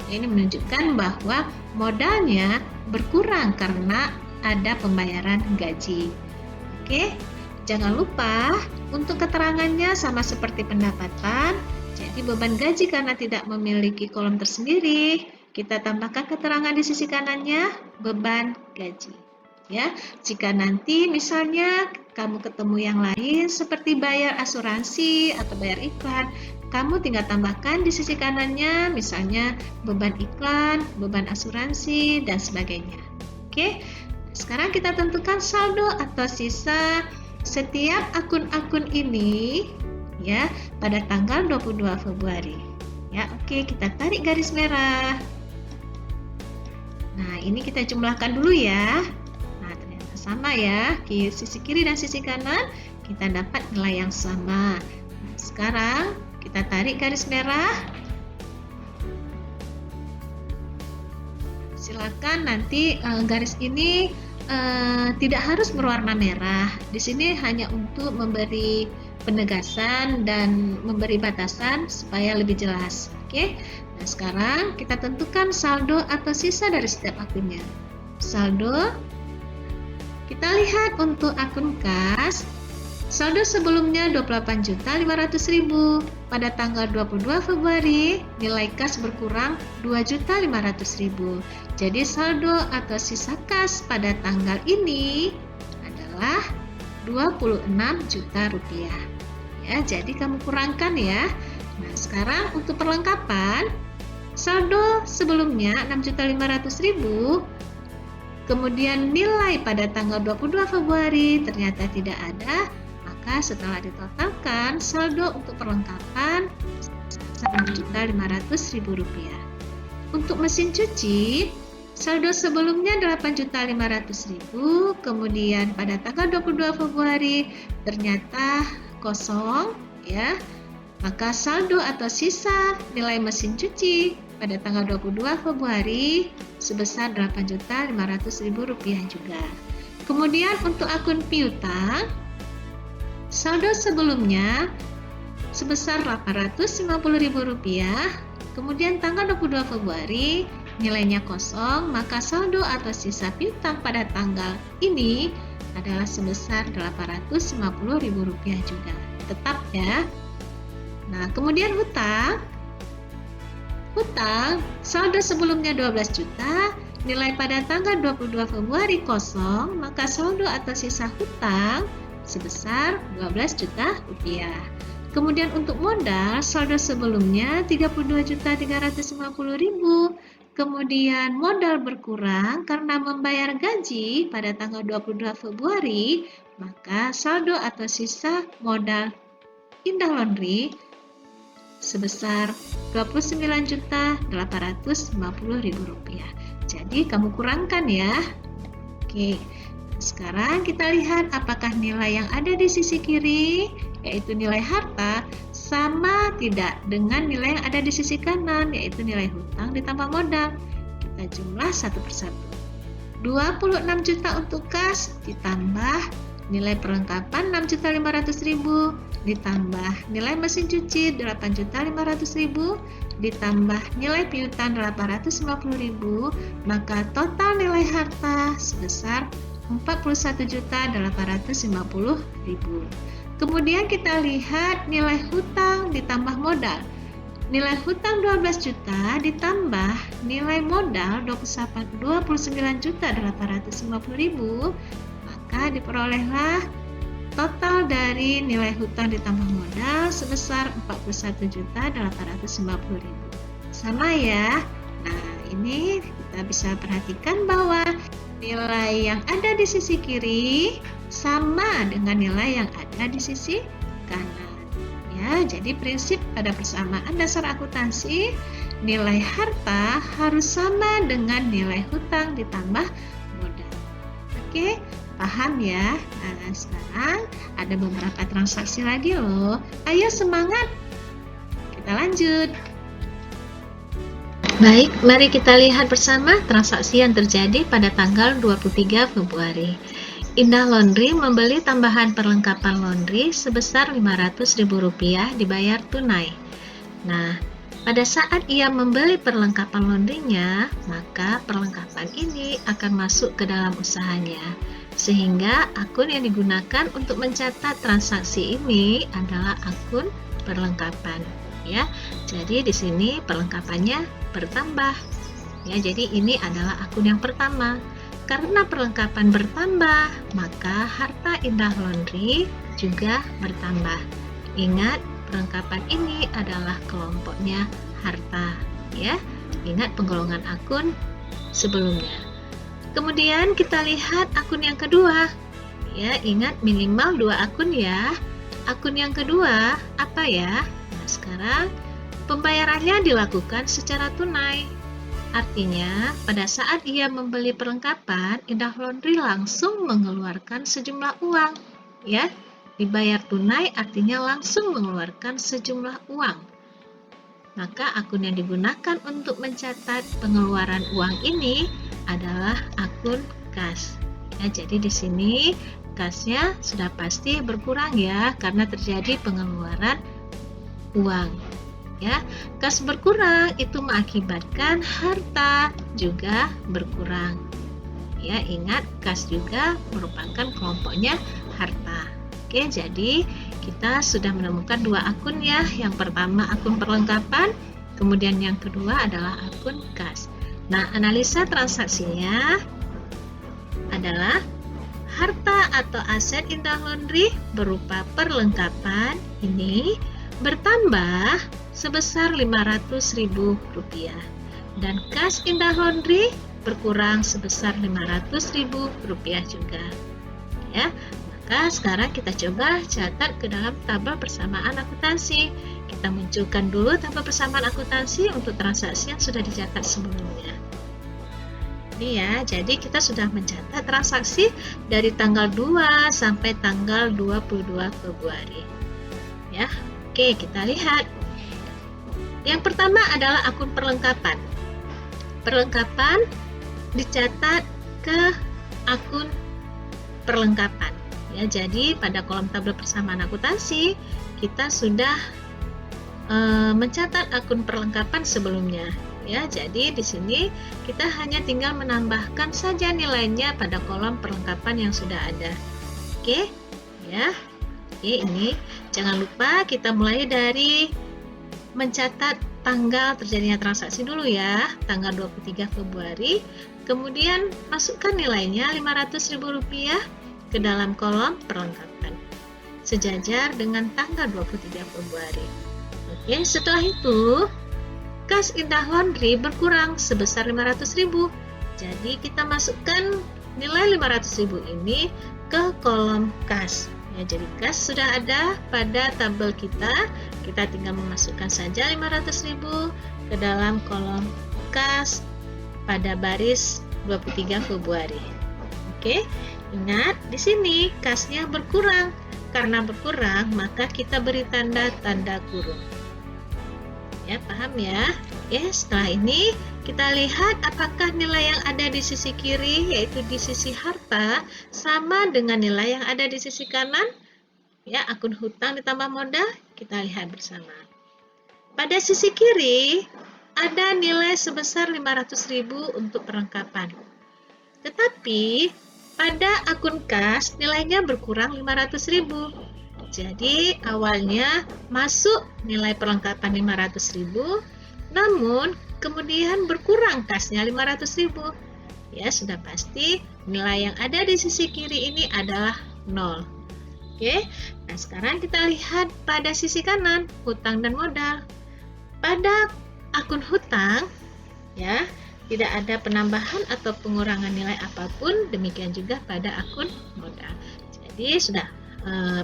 Ini menunjukkan bahwa modalnya berkurang karena ada pembayaran gaji. Oke, jangan lupa untuk keterangannya sama seperti pendapatan. Jadi beban gaji karena tidak memiliki kolom tersendiri, kita tambahkan keterangan di sisi kanannya beban gaji. Ya, jika nanti misalnya kamu ketemu yang lain seperti bayar asuransi atau bayar iklan, kamu tinggal tambahkan di sisi kanannya misalnya beban iklan, beban asuransi, dan sebagainya. Oke, sekarang kita tentukan saldo atau sisa setiap akun-akun ini ya pada tanggal 22 Februari. Ya, oke, kita tarik garis merah. Nah, ini kita jumlahkan dulu ya. Sama ya, sisi kiri dan sisi kanan kita dapat nilai yang sama. Nah, sekarang kita tarik garis merah. Silakan nanti garis ini tidak harus berwarna merah. Di sini hanya untuk memberi penegasan dan memberi batasan supaya lebih jelas. Oke. Nah, sekarang kita tentukan saldo atau sisa dari setiap akunnya. Saldo. Kita lihat untuk akun kas, saldo sebelumnya Rp28.500.000. Pada tanggal 22 Februari, nilai kas berkurang Rp2.500.000. Jadi saldo atau sisa kas pada tanggal ini adalah Rp26 juta. Ya, jadi kamu kurangkan ya. Nah, sekarang untuk perlengkapan, saldo sebelumnya Rp6.500.000. Kemudian nilai pada tanggal 22 Februari ternyata tidak ada, maka setelah ditotalkan saldo untuk perlengkapan Rp6.500.000. Untuk mesin cuci, saldo sebelumnya Rp8.500.000, kemudian pada tanggal 22 Februari ternyata kosong ya. Maka saldo atau sisa nilai mesin cuci pada tanggal 22 Februari sebesar Rp8.500.000 juga. Kemudian untuk akun piutang, saldo sebelumnya sebesar Rp850.000, kemudian tanggal 22 Februari nilainya kosong, maka saldo atau sisa piutang pada tanggal ini adalah sebesar Rp850.000 juga. Tetap ya. Nah, kemudian hutang, saldo sebelumnya 12 juta, nilai pada tanggal 22 Februari kosong, maka saldo atau sisa hutang sebesar 12 juta rupiah. Kemudian untuk modal, saldo sebelumnya 32.350.000. Kemudian modal berkurang karena membayar gaji pada tanggal 22 Februari, maka saldo atau sisa modal Indah Laundry sebesar Rp29.850.000. Jadi kamu kurangkan ya. Oke, sekarang kita lihat apakah nilai yang ada di sisi kiri, yaitu nilai harta, sama tidak dengan nilai yang ada di sisi kanan, yaitu nilai hutang ditambah modal. Kita jumlah satu persatu. 26 juta untuk kas ditambah nilai perlengkapan 6.500.000 ditambah nilai mesin cuci 8.500.000 ditambah nilai piutang 850.000, maka total nilai harta sebesar 41.850.000. Kemudian kita lihat nilai hutang ditambah modal. Nilai hutang 12 juta ditambah nilai modal 29.850.000, maka diperolehlah total dari nilai hutang ditambah modal sebesar 41.850.000. Sama ya. Nah, ini kita bisa perhatikan bahwa nilai yang ada di sisi kiri sama dengan nilai yang ada di sisi kanan. Ya, jadi prinsip pada persamaan dasar akuntansi, nilai harta harus sama dengan nilai hutang ditambah modal. Oke, paham ya? Nah, sekarang ada beberapa transaksi lagi loh. Ayo semangat. Kita lanjut. Baik, mari kita lihat bersama transaksi yang terjadi pada tanggal 23 Februari. Indah Laundry membeli tambahan perlengkapan laundry sebesar Rp500.000 dibayar tunai. Nah, pada saat ia membeli perlengkapan laundrynya, maka perlengkapan ini akan masuk ke dalam usahanya. Sehingga akun yang digunakan untuk mencatat transaksi ini adalah akun perlengkapan. Ya, jadi di sini perlengkapannya bertambah. Ya, jadi ini adalah akun yang pertama. Karena perlengkapan bertambah, maka harta Indah Laundry juga bertambah. Ingat, perlengkapan ini adalah kelompoknya harta, ya. Ingat penggolongan akun sebelumnya. Kemudian kita lihat akun yang kedua. Ya, ingat minimal 2 akun ya. Akun yang kedua apa ya? Nah, sekarang pembayarannya dilakukan secara tunai. Artinya, pada saat ia membeli perlengkapan, Indah Laundry langsung mengeluarkan sejumlah uang. Ya, dibayar tunai artinya langsung mengeluarkan sejumlah uang. Maka akun yang digunakan untuk mencatat pengeluaran uang ini adalah akun kas. Ya, jadi di sini kasnya sudah pasti berkurang ya, karena terjadi pengeluaran uang. Ya, kas berkurang itu mengakibatkan harta juga berkurang. Ya, ingat kas juga merupakan kelompoknya harta. Oke, jadi kita sudah menemukan 2 akun ya. Yang pertama akun perlengkapan, kemudian yang kedua adalah akun kas. Nah, analisa transaksinya adalah harta atau aset Indah Laundry berupa perlengkapan ini bertambah sebesar Rp500.000 dan kas Indah Laundry berkurang sebesar Rp500.000 juga. Ya, maka sekarang kita coba catat ke dalam tabel persamaan akuntansi. Kita munculkan dulu tabel persamaan akuntansi untuk transaksi yang sudah dicatat sebelumnya. Ini ya, jadi kita sudah mencatat transaksi dari tanggal 2 sampai tanggal 22 Februari. Ya, oke, kita lihat. Yang pertama adalah akun perlengkapan. Perlengkapan dicatat ke akun perlengkapan. Ya, jadi pada kolom tabel persamaan akuntansi kita sudah mencatat akun perlengkapan sebelumnya. Ya, jadi di sini kita hanya tinggal menambahkan saja nilainya pada kolom perlengkapan yang sudah ada. Oke, ya. Oke, ini jangan lupa kita mulai dari mencatat tanggal terjadinya transaksi dulu ya, tanggal 23 Februari. Kemudian masukkan nilainya Rp500.000 ke dalam kolom perlengkapan. sejajar dengan tanggal 23 Februari. Oke, setelah itu kas Indah Laundry berkurang sebesar 500.000. Jadi kita masukkan nilai 500.000 ini ke kolom kas. Ya, jadi kas sudah ada pada tabel kita. Kita tinggal memasukkan saja 500.000 ke dalam kolom kas pada baris 23 Februari. Oke, ingat di sini kasnya berkurang. Karena berkurang, maka kita beri tanda kurung. Ya, paham ya? Oke, setelah ini kita lihat apakah nilai yang ada di sisi kiri, yaitu di sisi harta, sama dengan nilai yang ada di sisi kanan. Ya, akun hutang ditambah modal, kita lihat bersama. Pada sisi kiri, ada nilai sebesar 500.000 untuk perlengkapan. Tetapi, pada akun kas, nilainya berkurang 500.000. Jadi, awalnya masuk nilai perlengkapan 500.000, namun kemudian berkurang kasnya 500.000. Ya, sudah pasti nilai yang ada di sisi kiri ini adalah 0. Oke, nah sekarang kita lihat pada sisi kanan, hutang dan modal. Pada akun hutang, ya, tidak ada penambahan atau pengurangan nilai apapun, demikian juga pada akun modal. Jadi sudah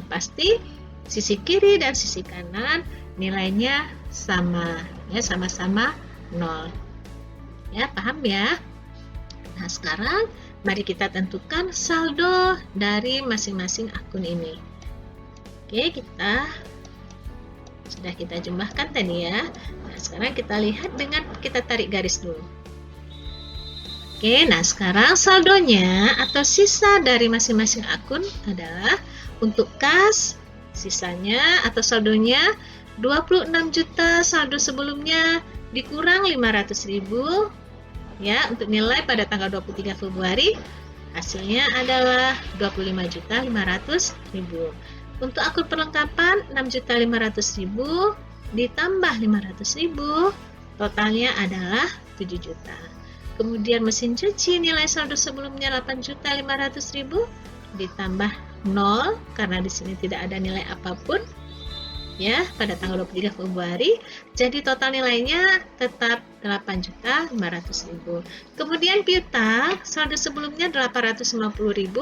pasti sisi kiri dan sisi kanan nilainya sama, ya, sama-sama 0. Ya, paham ya? Nah, sekarang mari kita tentukan saldo dari masing-masing akun ini. Oke, sudah kita jumlahkan tadi ya. Nah, sekarang kita lihat dengan kita tarik garis dulu. Oke, nah sekarang saldonya atau sisa dari masing-masing akun adalah untuk kas, sisanya atau saldonya 26 juta saldo sebelumnya dikurang 500.000 ya, untuk nilai pada tanggal 23 Februari hasilnya adalah 25.500.000. Untuk akun perlengkapan 6.500.000 ditambah 500.000 totalnya adalah 7 juta. Kemudian mesin cuci nilai saldo sebelumnya 8.500.000 ditambah 0 karena di sini tidak ada nilai apapun ya pada tanggal 23 Februari. Jadi total nilainya tetap 8.500.000. Kemudian piutang saldo sebelumnya 850.000.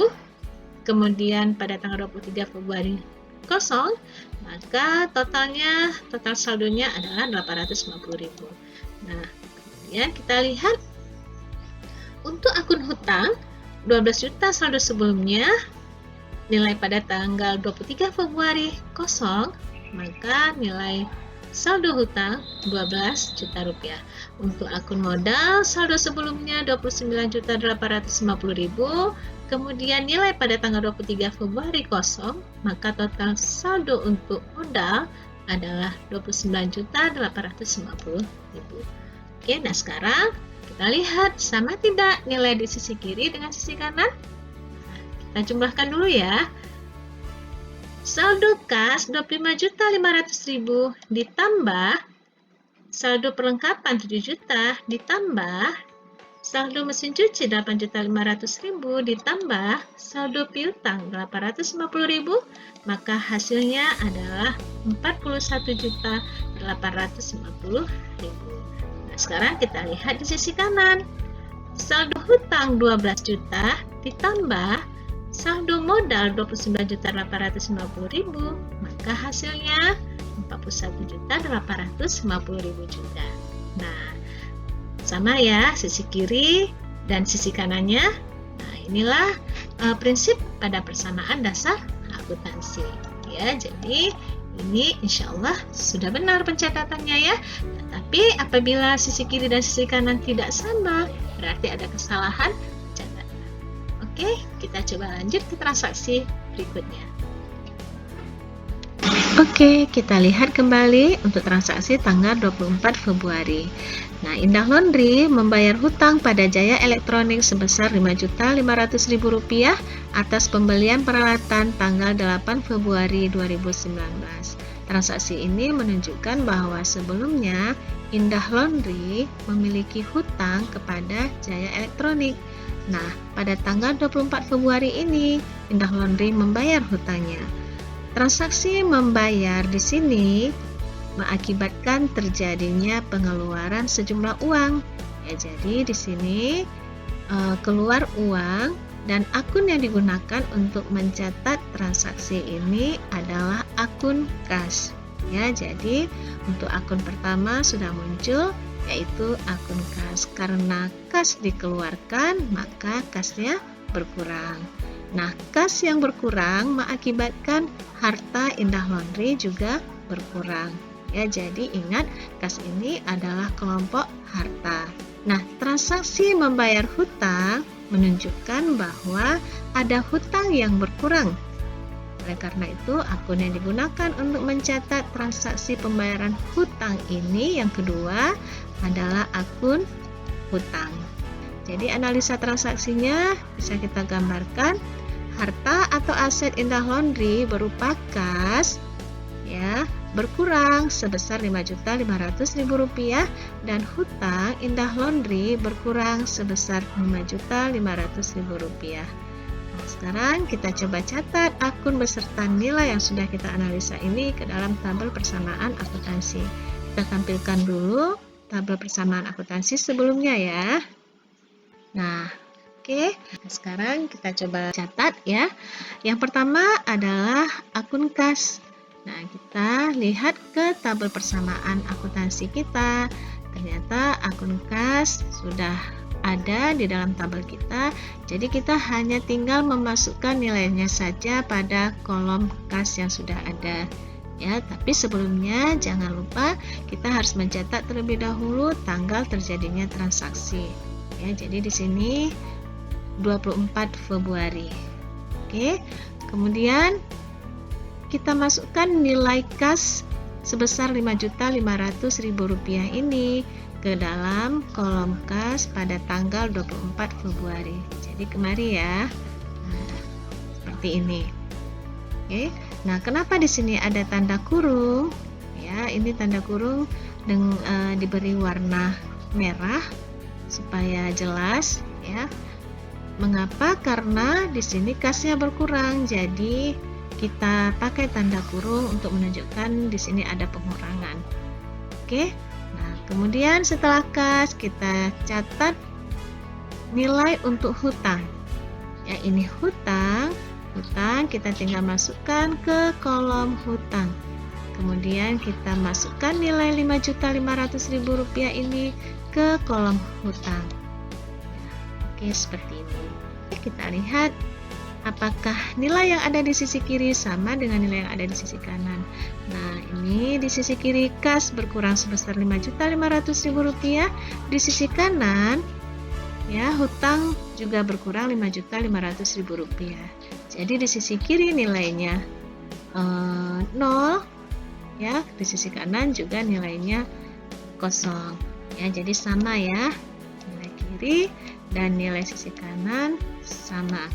Kemudian pada tanggal 23 Februari kosong, maka total saldonya adalah 850.000. Nah, kemudian kita lihat untuk akun hutang 12 juta saldo sebelumnya nilai pada tanggal 23 Februari kosong, maka nilai saldo hutang 12 juta rupiah. Untuk akun modal saldo sebelumnya 29.850.000, kemudian nilai pada tanggal 23 Februari kosong, maka total saldo untuk modal adalah 29.850.000. Oke, nah sekarang kita lihat sama tidak nilai di sisi kiri dengan sisi kanan. Kita jumlahkan dulu ya. Saldo kas 25.500.000 ditambah saldo perlengkapan 7 juta ditambah saldo mesin cuci 8.500.000 ditambah saldo piutang 850.000, maka hasilnya adalah 41.850.000. Nah, sekarang kita lihat di sisi kanan. Saldo hutang 12 juta ditambah saldo modal 29.850.000, maka hasilnya 41.850.000 juga. Nah, sama ya sisi kiri dan sisi kanannya. Nah, inilah prinsip pada persamaan dasar akuntansi. Ya, jadi ini insya Allah sudah benar pencatatannya ya. Tetapi apabila sisi kiri dan sisi kanan tidak sama, berarti ada kesalahan pencatatan. Oke, kita coba lanjut ke transaksi berikutnya. Oke, kita lihat kembali untuk transaksi tanggal 24 Februari. Nah, Indah Laundry membayar hutang pada Jaya Elektronik sebesar Rp5.500.000 atas pembelian peralatan tanggal 8 Februari 2019. Transaksi ini menunjukkan bahwa sebelumnya Indah Laundry memiliki hutang kepada Jaya Elektronik. Nah, pada tanggal 24 Februari ini Indah Laundry membayar hutangnya. Transaksi membayar di sini mengakibatkan terjadinya pengeluaran sejumlah uang. Ya, jadi di sini keluar uang dan akun yang digunakan untuk mencatat transaksi ini adalah akun kas. Ya, jadi untuk akun pertama sudah muncul, yaitu akun kas. Karena kas dikeluarkan, maka kasnya berkurang. Nah, kas yang berkurang mengakibatkan harta Indah Laundry juga berkurang. Ya, jadi ingat, kas ini adalah kelompok harta. Nah, transaksi membayar hutang menunjukkan bahwa ada hutang yang berkurang. Oleh karena itu, akun yang digunakan untuk mencatat transaksi pembayaran hutang ini yang kedua adalah akun hutang. Jadi analisa transaksinya bisa kita gambarkan, harta atau aset Indah Laundry berupa kas ya berkurang sebesar Rp5.500.000 dan hutang Indah Laundry berkurang sebesar Rp5.500.000. Nah, sekarang kita coba catat akun beserta nilai yang sudah kita analisa ini ke dalam tabel persamaan akuntansi. Kita tampilkan dulu tabel persamaan akuntansi sebelumnya ya. Nah, oke. Sekarang kita coba catat ya. Yang pertama adalah akun kas. Nah, kita lihat ke tabel persamaan akuntansi kita. Ternyata akun kas sudah ada di dalam tabel kita. Jadi kita hanya tinggal memasukkan nilainya saja pada kolom kas yang sudah ada. Ya, tapi sebelumnya jangan lupa kita harus mencatat terlebih dahulu tanggal terjadinya transaksi. Ya, jadi di sini 24 Februari. Oke. Kemudian kita masukkan nilai kas sebesar Rp5.500.000 ini ke dalam kolom kas pada tanggal 24 Februari. Jadi kemari ya. Nah, seperti ini. Oke. Nah, kenapa di sini ada tanda kurung? Ya, ini tanda kurung diberi warna merah supaya jelas ya. Mengapa? Karena di sini kasnya berkurang. Jadi kita pakai tanda kurung untuk menunjukkan di sini ada pengurangan. Oke. Nah, kemudian setelah kas kita catat nilai untuk hutang. Ya, ini hutang kita tinggal masukkan ke kolom hutang. Kemudian kita masukkan nilai Rp5.500.000 ini ke kolom hutang. Oke, seperti ini. Kita lihat apakah nilai yang ada di sisi kiri sama dengan nilai yang ada di sisi kanan. Nah, ini di sisi kiri kas berkurang sebesar Rp5.500.000. Di sisi kanan ya hutang juga berkurang Rp5.500.000. Jadi di sisi kiri nilainya 0 ya, di sisi kanan juga nilainya kosong. Ya, jadi sama ya. Nilai kiri dan nilai sisi kanan sama.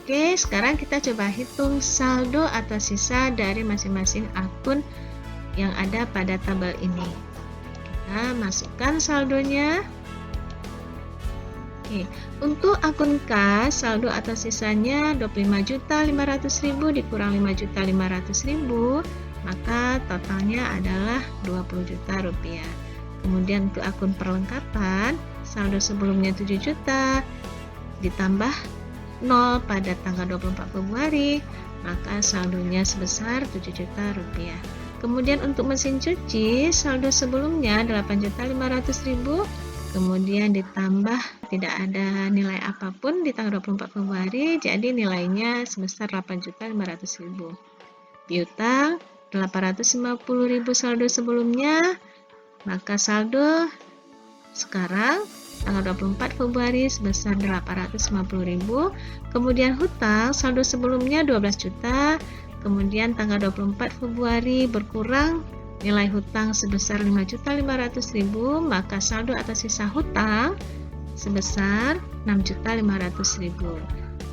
Oke, sekarang kita coba hitung saldo atau sisa dari masing-masing akun yang ada pada tabel ini. Kita masukkan saldonya. Oke, untuk akun kas, saldo atau sisanya Rp25.500.000 dikurang Rp5.500.000, maka totalnya adalah Rp20 juta. Kemudian untuk akun perlengkapan, saldo sebelumnya 7 juta ditambah 0 pada tanggal 24 Februari, maka saldonya sebesar Rp7 juta. Kemudian untuk mesin cuci, saldo sebelumnya Rp8.500.000, kemudian ditambah tidak ada nilai apapun di tanggal 24 Februari, jadi nilainya sebesar Rp8.500.000. Piutang Rp850.000 saldo sebelumnya, maka saldo sekarang tanggal 24 Februari sebesar Rp850.000. Kemudian hutang saldo sebelumnya 12 juta, kemudian tanggal 24 Februari berkurang nilai hutang sebesar Rp5.500.000, maka saldo atas sisa hutang sebesar Rp6.500.000.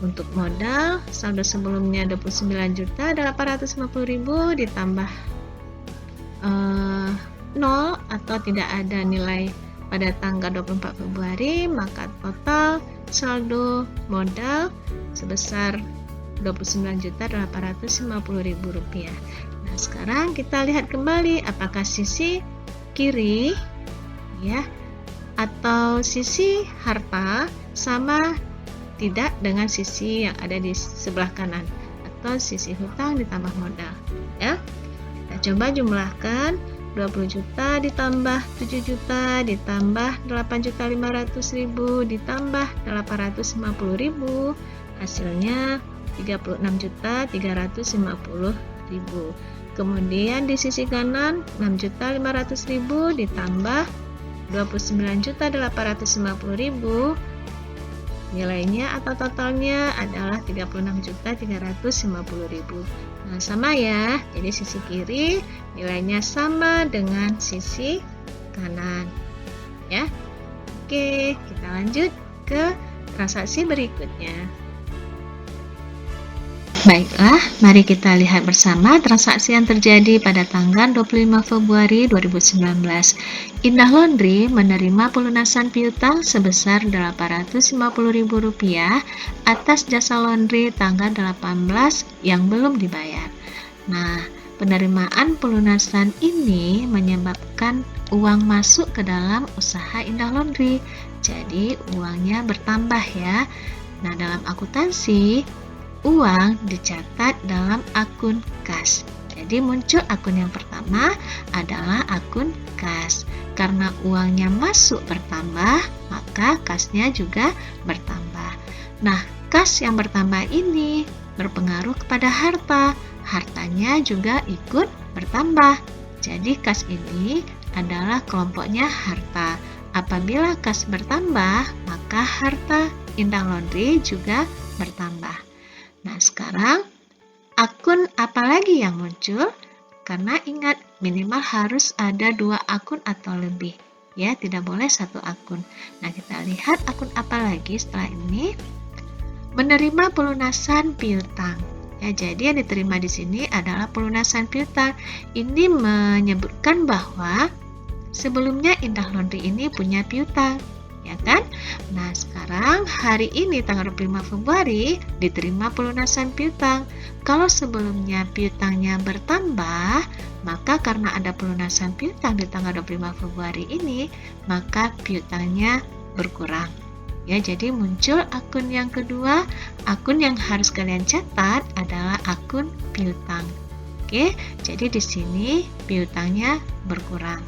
Untuk modal, saldo sebelumnya Rp29 juta 850.000 ditambah 0 atau tidak ada nilai pada tanggal 24 Februari, maka total saldo modal sebesar Rp29.850.000. Nah, sekarang kita lihat kembali apakah sisi kiri ya atau sisi harta sama tidak dengan sisi yang ada di sebelah kanan atau sisi hutang ditambah modal ya. Kita coba jumlahkan 20 juta ditambah 7 juta ditambah 8.500.000 ditambah 850.000, hasilnya 36.350.000. Kemudian di sisi kanan 6.500.000 ditambah 29.850.000, nilainya atau totalnya adalah 36.350.000. Nah, sama ya. Jadi sisi kiri nilainya sama dengan sisi kanan. Ya. Oke, kita lanjut ke transaksi berikutnya. Baiklah, mari kita lihat bersama transaksi yang terjadi pada tanggal 25 Februari 2019. Indah Laundry menerima pelunasan piutang sebesar Rp850.000 atas jasa laundry tanggal 18 yang belum dibayar. Nah, penerimaan pelunasan ini menyebabkan uang masuk ke dalam usaha Indah Laundry. Jadi, uangnya bertambah ya. Nah, dalam akuntansi, uang dicatat dalam akun kas. Jadi muncul akun yang pertama adalah akun kas. Karena uangnya masuk bertambah, maka kasnya juga bertambah. Nah, kas yang bertambah ini berpengaruh kepada harta. Hartanya juga ikut bertambah. Jadi kas ini adalah kelompoknya harta. Apabila kas bertambah, maka harta Indah Laundry juga bertambah. Nah, sekarang akun apa lagi yang muncul? Karena ingat, minimal harus ada 2 akun atau lebih. Ya, tidak boleh 1 akun. Nah, kita lihat akun apa lagi setelah ini. Menerima pelunasan piutang. Ya, jadi yang diterima di sini adalah pelunasan piutang. Ini menyebutkan bahwa sebelumnya Indah Laundry ini punya piutang. Ya kan? Nah, sekarang hari ini tanggal 25 Februari diterima pelunasan piutang. Kalau sebelumnya piutangnya bertambah, maka karena ada pelunasan piutang di tanggal 25 Februari ini, maka piutangnya berkurang. Ya, jadi muncul akun yang kedua. Akun yang harus kalian catat adalah akun piutang. Oke, jadi di sini piutangnya berkurang.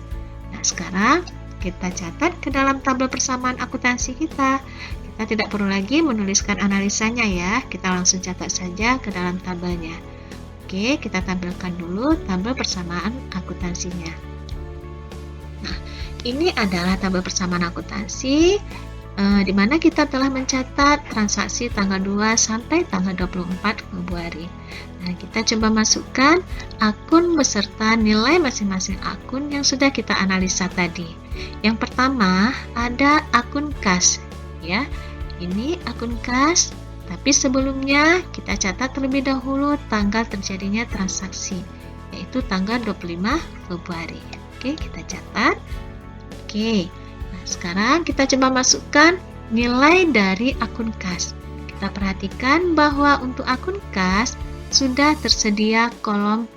Nah, sekarang kita catat ke dalam tabel persamaan akuntansi kita. Kita tidak perlu lagi menuliskan analisanya ya. Kita langsung catat saja ke dalam tabelnya. Oke, kita tampilkan dulu tabel persamaan akuntansinya. Nah, ini adalah tabel persamaan akuntansi di mana kita telah mencatat transaksi tanggal 2 sampai tanggal 24 Februari. Nah, kita coba masukkan akun beserta nilai masing-masing akun yang sudah kita analisa tadi. Yang pertama ada akun kas, ya. Ini akun kas, tapi sebelumnya kita catat terlebih dahulu tanggal terjadinya transaksi, yaitu tanggal 25 Februari. Oke, kita catat. Oke. Nah, sekarang kita coba masukkan nilai dari akun kas. Kita perhatikan bahwa untuk akun kas sudah tersedia kolom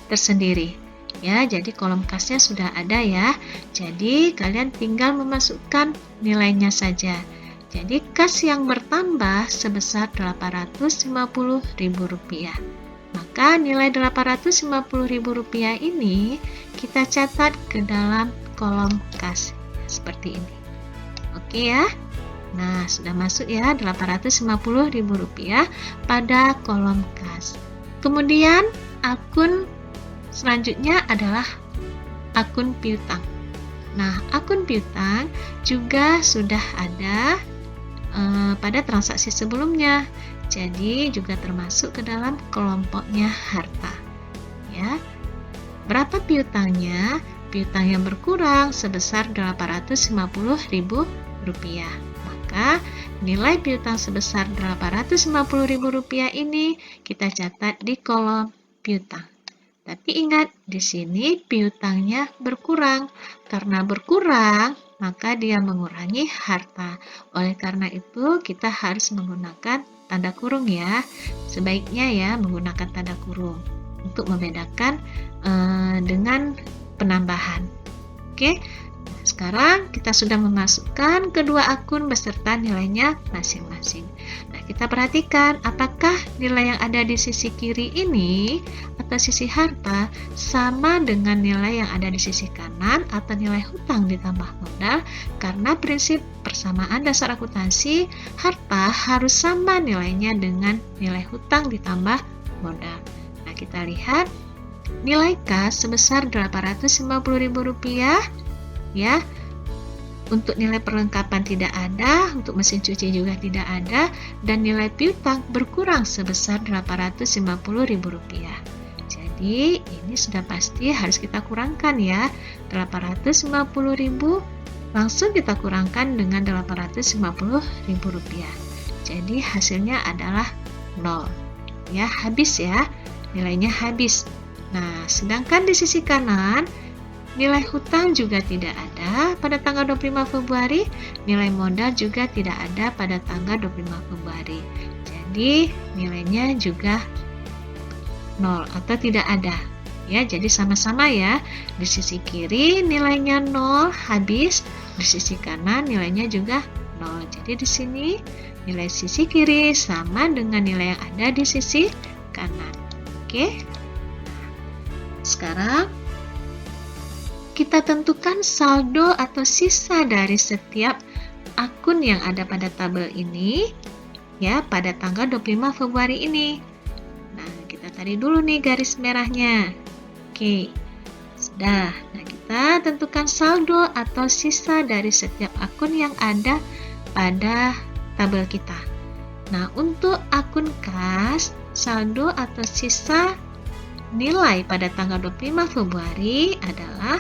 tersendiri. Ya, jadi kolom kasnya sudah ada ya. Jadi kalian tinggal memasukkan nilainya saja. Jadi kas yang bertambah sebesar Rp850.000. Maka nilai Rp850.000 ini kita catat ke dalam kolom kas seperti ini. Oke ya. Nah, sudah masuk ya Rp850.000 pada kolom kas. Kemudian akun selanjutnya adalah akun piutang. Nah, akun piutang juga sudah ada pada transaksi sebelumnya. Jadi juga termasuk ke dalam kelompoknya harta. Ya. Berapa piutangnya? Piutang yang berkurang sebesar Rp850.000. Maka nilai piutang sebesar Rp850.000 ini kita catat di kolom piutang. Tapi ingat, di sini piutangnya berkurang. Karena berkurang, maka dia mengurangi harta. Oleh karena itu, kita harus menggunakan tanda kurung ya. Sebaiknya ya menggunakan tanda kurung untuk membedakan dengan penambahan. Oke, sekarang kita sudah memasukkan kedua akun beserta nilainya masing-masing. Nah, kita perhatikan apakah nilai yang ada di sisi kiri ini atau sisi harta sama dengan nilai yang ada di sisi kanan atau nilai hutang ditambah modal. Karena prinsip persamaan dasar akuntansi, harta harus sama nilainya dengan nilai hutang ditambah modal. Nah, kita lihat nilai kas sebesar Rp850.000 ya. Untuk nilai perlengkapan tidak ada, untuk mesin cuci juga tidak ada, dan nilai piutang berkurang sebesar Rp850.000. Jadi ini sudah pasti harus kita kurangkan ya. 850.000 langsung kita kurangkan dengan Rp850.000. Jadi hasilnya adalah 0. Ya, habis ya. Nilainya habis. Nah, sedangkan di sisi kanan nilai hutang juga tidak ada pada tanggal 25 Februari, nilai modal juga tidak ada pada tanggal 25 Februari. Jadi nilainya juga 0 atau tidak ada. Ya, jadi sama-sama ya. Di sisi kiri nilainya 0 habis, di sisi kanan nilainya juga 0. Jadi di sini nilai sisi kiri sama dengan nilai yang ada di sisi kanan. Oke. Sekarang kita tentukan saldo atau sisa dari setiap akun yang ada pada tabel ini ya pada tanggal 25 Februari ini. Nah, kita tarik dulu nih garis merahnya. Oke. Sudah. Nah, kita tentukan saldo atau sisa dari setiap akun yang ada pada tabel kita. Nah, untuk akun kas, saldo atau sisa nilai pada tanggal 25 Februari adalah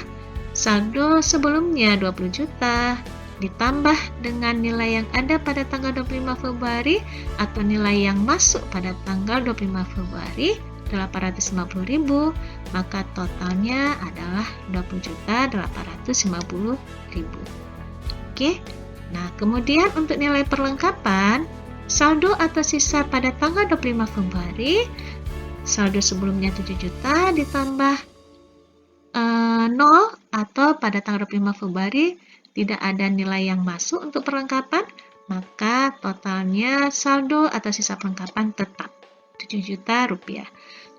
saldo sebelumnya 20 juta ditambah dengan nilai yang ada pada tanggal 25 Februari atau nilai yang masuk pada tanggal 25 Februari 850.000, maka totalnya adalah 20.850.000. Oke. Nah, kemudian untuk nilai perlengkapan, saldo atau sisa pada tanggal 25 Februari, saldo sebelumnya 7 juta ditambah 0 atau pada tanggal 25 Februari tidak ada nilai yang masuk untuk perlengkapan, maka totalnya saldo atau sisa perlengkapan tetap 7 juta rupiah.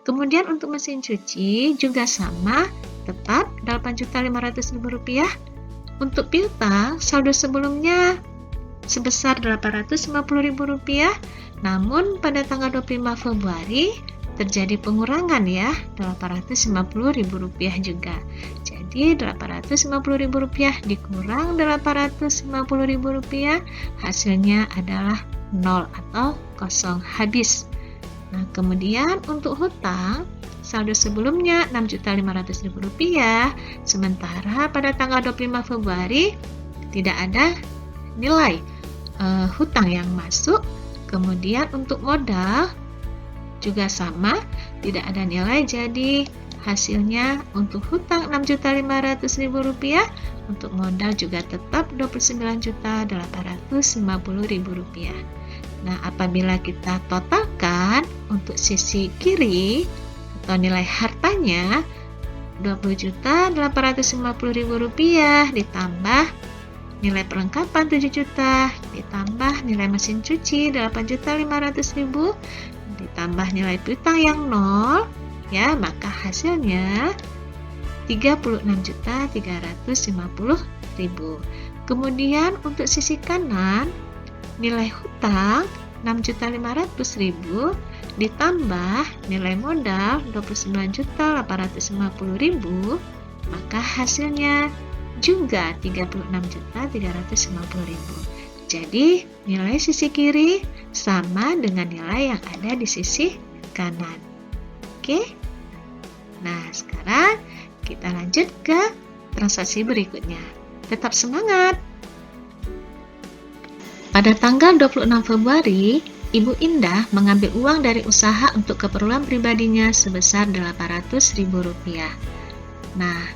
Kemudian untuk mesin cuci juga sama, tetap 8.500.000 rupiah. Untuk piutang, saldo sebelumnya sebesar 850.000 rupiah, namun pada tanggal 25 Februari terjadi pengurangan ya, 850.000 rupiah juga. Jadi 850.000 rupiah dikurang 850.000 rupiah, hasilnya adalah 0 atau kosong, habis. Nah, kemudian untuk hutang, saldo sebelumnya 6.500.000 rupiah, sementara pada tanggal 25 Februari tidak ada nilai hutang yang masuk. Kemudian untuk modal juga sama, tidak ada nilai, jadi hasilnya untuk hutang 6.500.000 rupiah, untuk modal juga tetap 29.850.000 rupiah. Nah, apabila kita totalkan untuk sisi kiri atau nilai hartanya 20.850.000 rupiah ditambah nilai perlengkapan 7 juta ditambah nilai mesin cuci 8.500.000 ditambah nilai piutang yang 0 ya, maka hasilnya 36.350.000. Kemudian untuk sisi kanan nilai hutang 6.500.000 ditambah nilai modal 29.850.000, maka hasilnya juga 36.350.000. Jadi, nilai sisi kiri sama dengan nilai yang ada di sisi kanan. Oke? Nah, sekarang kita lanjut ke transaksi berikutnya. Tetap semangat! Pada tanggal 26 Februari, Ibu Indah mengambil uang dari usaha untuk keperluan pribadinya sebesar Rp800.000. Nah,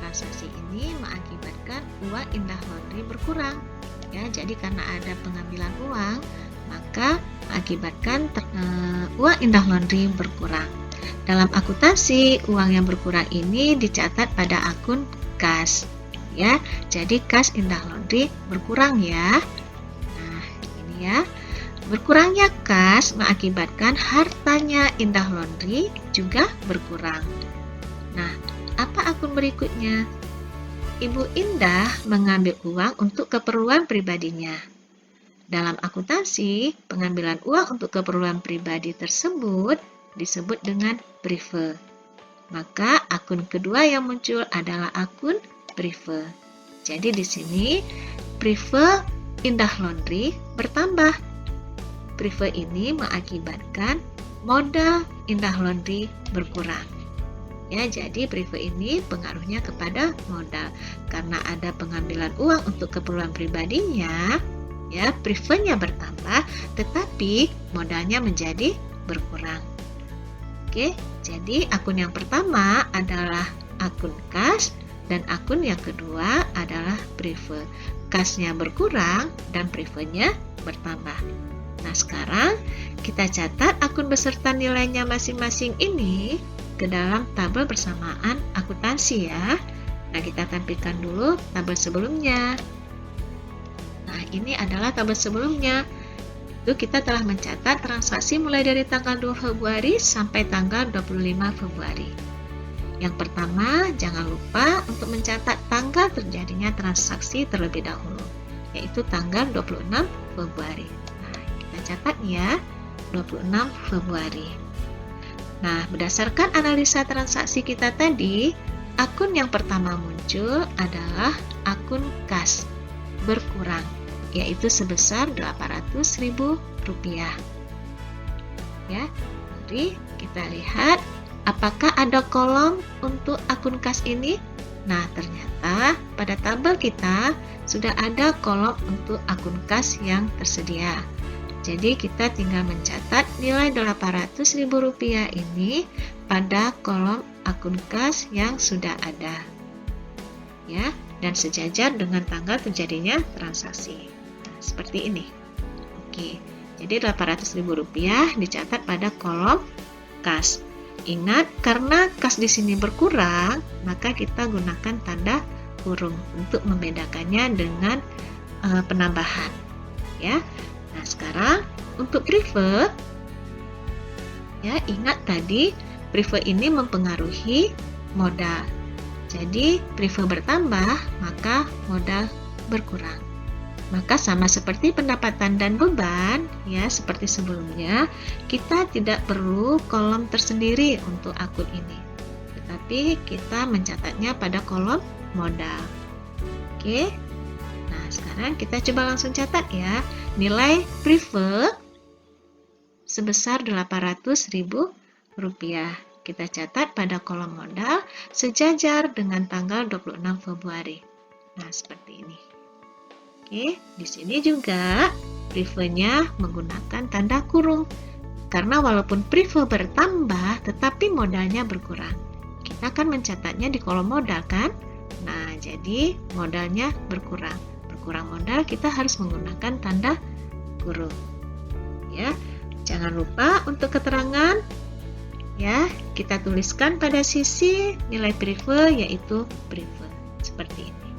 transaksi ini mengakibatkan uang Indah Laundry berkurang. Ya, jadi karena ada pengambilan uang, maka mengakibatkan uang Indah Laundry berkurang. Dalam akuntansi, uang yang berkurang ini dicatat pada akun kas, ya. Jadi kas Indah Laundry berkurang ya. Nah, ini ya. Berkurangnya kas mengakibatkan hartanya Indah Laundry juga berkurang. Nah, apa akun berikutnya? Ibu Indah mengambil uang untuk keperluan pribadinya. Dalam akuntansi, pengambilan uang untuk keperluan pribadi tersebut disebut dengan prive. Maka akun kedua yang muncul adalah akun prive. Jadi di sini prive Indah Laundry bertambah. Prive ini mengakibatkan modal Indah Laundry berkurang. Ya, jadi prive ini pengaruhnya kepada modal. Karena ada pengambilan uang untuk keperluan pribadinya, ya, privenya bertambah, tetapi modalnya menjadi berkurang. Oke, jadi akun yang pertama adalah akun kas dan akun yang kedua adalah prive. Kasnya berkurang dan privenya bertambah. Nah, sekarang kita catat akun beserta nilainya masing-masing ini ke dalam tabel bersamaan akuntansi ya. Nah, kita tampilkan dulu tabel sebelumnya. Nah, ini adalah tabel sebelumnya. Itu kita telah mencatat transaksi mulai dari tanggal 2 Februari sampai tanggal 25 Februari. Yang pertama, jangan lupa untuk mencatat tanggal terjadinya transaksi terlebih dahulu, yaitu tanggal 26 Februari. Kita catat ya, 26 Februari. Nah, berdasarkan analisa transaksi kita tadi, akun yang pertama muncul adalah akun kas berkurang, yaitu sebesar Rp800.000. Ya, mari kita lihat apakah ada kolom untuk akun kas ini. Nah, ternyata pada tabel kita sudah ada kolom untuk akun kas yang tersedia. Jadi kita tinggal mencatat nilai Rp800.000 ini pada kolom akun kas yang sudah ada, ya, dan sejajar dengan tanggal terjadinya transaksi. Nah, seperti ini. Oke, jadi Rp800.000 dicatat pada kolom kas. Ingat, karena kas di sini berkurang, maka kita gunakan tanda kurung untuk membedakannya dengan penambahan, ya. Nah, sekarang untuk prive, ya, ingat tadi prive ini mempengaruhi modal. Jadi prive bertambah, maka modal berkurang. Maka sama seperti pendapatan dan beban, ya, seperti sebelumnya, kita tidak perlu kolom tersendiri untuk akun ini, tetapi kita mencatatnya pada kolom modal. Oke. Nah, sekarang kita coba langsung catat ya. Nilai prive sebesar Rp800.000. Kita catat pada kolom modal sejajar dengan tanggal 26 Februari. Nah, seperti ini. Oke, di sini juga privenya menggunakan tanda kurung. Karena walaupun prive bertambah, tetapi modalnya berkurang. Kita akan mencatatnya di kolom modal kan? Nah, jadi modalnya berkurang. Kurang modal, kita harus menggunakan tanda kurung. Ya, jangan lupa untuk keterangan, ya, kita tuliskan pada sisi nilai prive, yaitu prive seperti ini.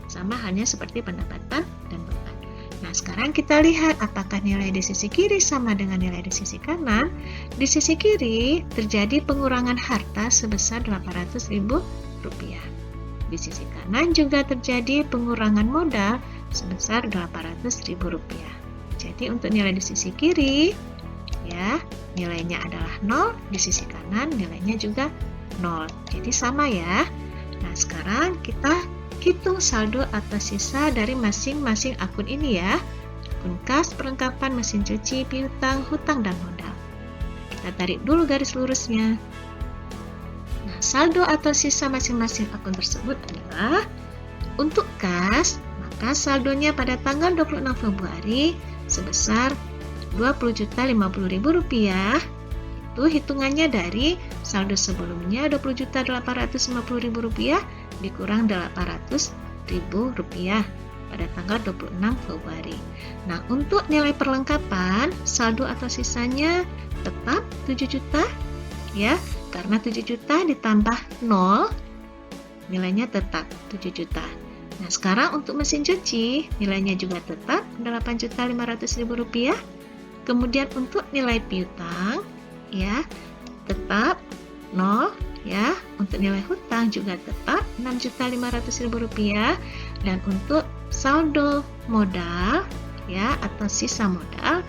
Sama halnya seperti pendapatan dan beban. Nah, sekarang kita lihat apakah nilai di sisi kiri sama dengan nilai di sisi kanan. Di sisi kiri terjadi pengurangan harta sebesar Rp800.000. Di sisi kanan juga terjadi pengurangan modal sebesar Rp800.000. Jadi untuk nilai di sisi kiri, ya, nilainya adalah 0, di sisi kanan nilainya juga 0. Jadi sama ya. Nah, sekarang kita hitung saldo atau sisa dari masing-masing akun ini ya. Akun kas, perlengkapan, mesin cuci, piutang, hutang, dan modal. Kita tarik dulu garis lurusnya. Nah, saldo atau sisa masing-masing akun tersebut adalah untuk kas, maka saldonya pada tanggal 26 Februari sebesar Rp20.050.000. Itu hitungannya dari saldo sebelumnya Rp20.850.000 dikurang Rp800.000. pada tanggal 26 Februari. Nah, untuk nilai perlengkapan, saldo atau sisanya tetap 7 juta ya, karena 7 juta ditambah 0, nilainya tetap 7 juta. Nah, sekarang untuk mesin cuci, nilainya juga tetap Rp8.500.000. Kemudian untuk nilai piutang, ya, tetap 0, ya. Untuk nilai hutang juga tetap Rp6.500.000. Dan untuk saldo modal, ya, atau sisa modal,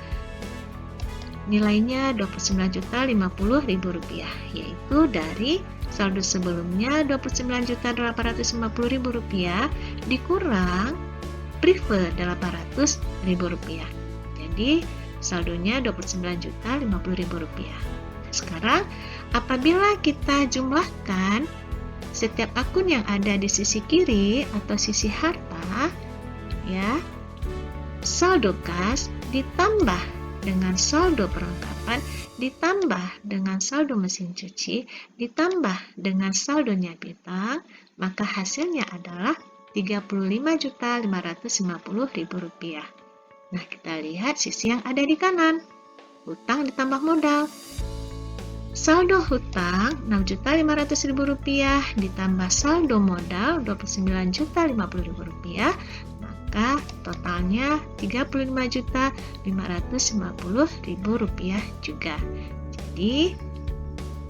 nilainya Rp29.050.000, yaitu dari saldo sebelumnya Rp29.850.000 dikurang prefer Rp800.000. Jadi saldonya Rp29.050.000. Sekarang apabila kita jumlahkan setiap akun yang ada di sisi kiri atau sisi harta, ya, saldo kas ditambah dengan saldo perlengkapan ditambah dengan saldo mesin cuci ditambah dengan saldonya piutang, maka hasilnya adalah Rp35.550.000. Nah, kita lihat sisi yang ada di kanan. Hutang ditambah modal. Saldo hutang Rp6.500.000 ditambah saldo modal Rp29.050.000, maka totalnya Rp35.550.000 juga. Jadi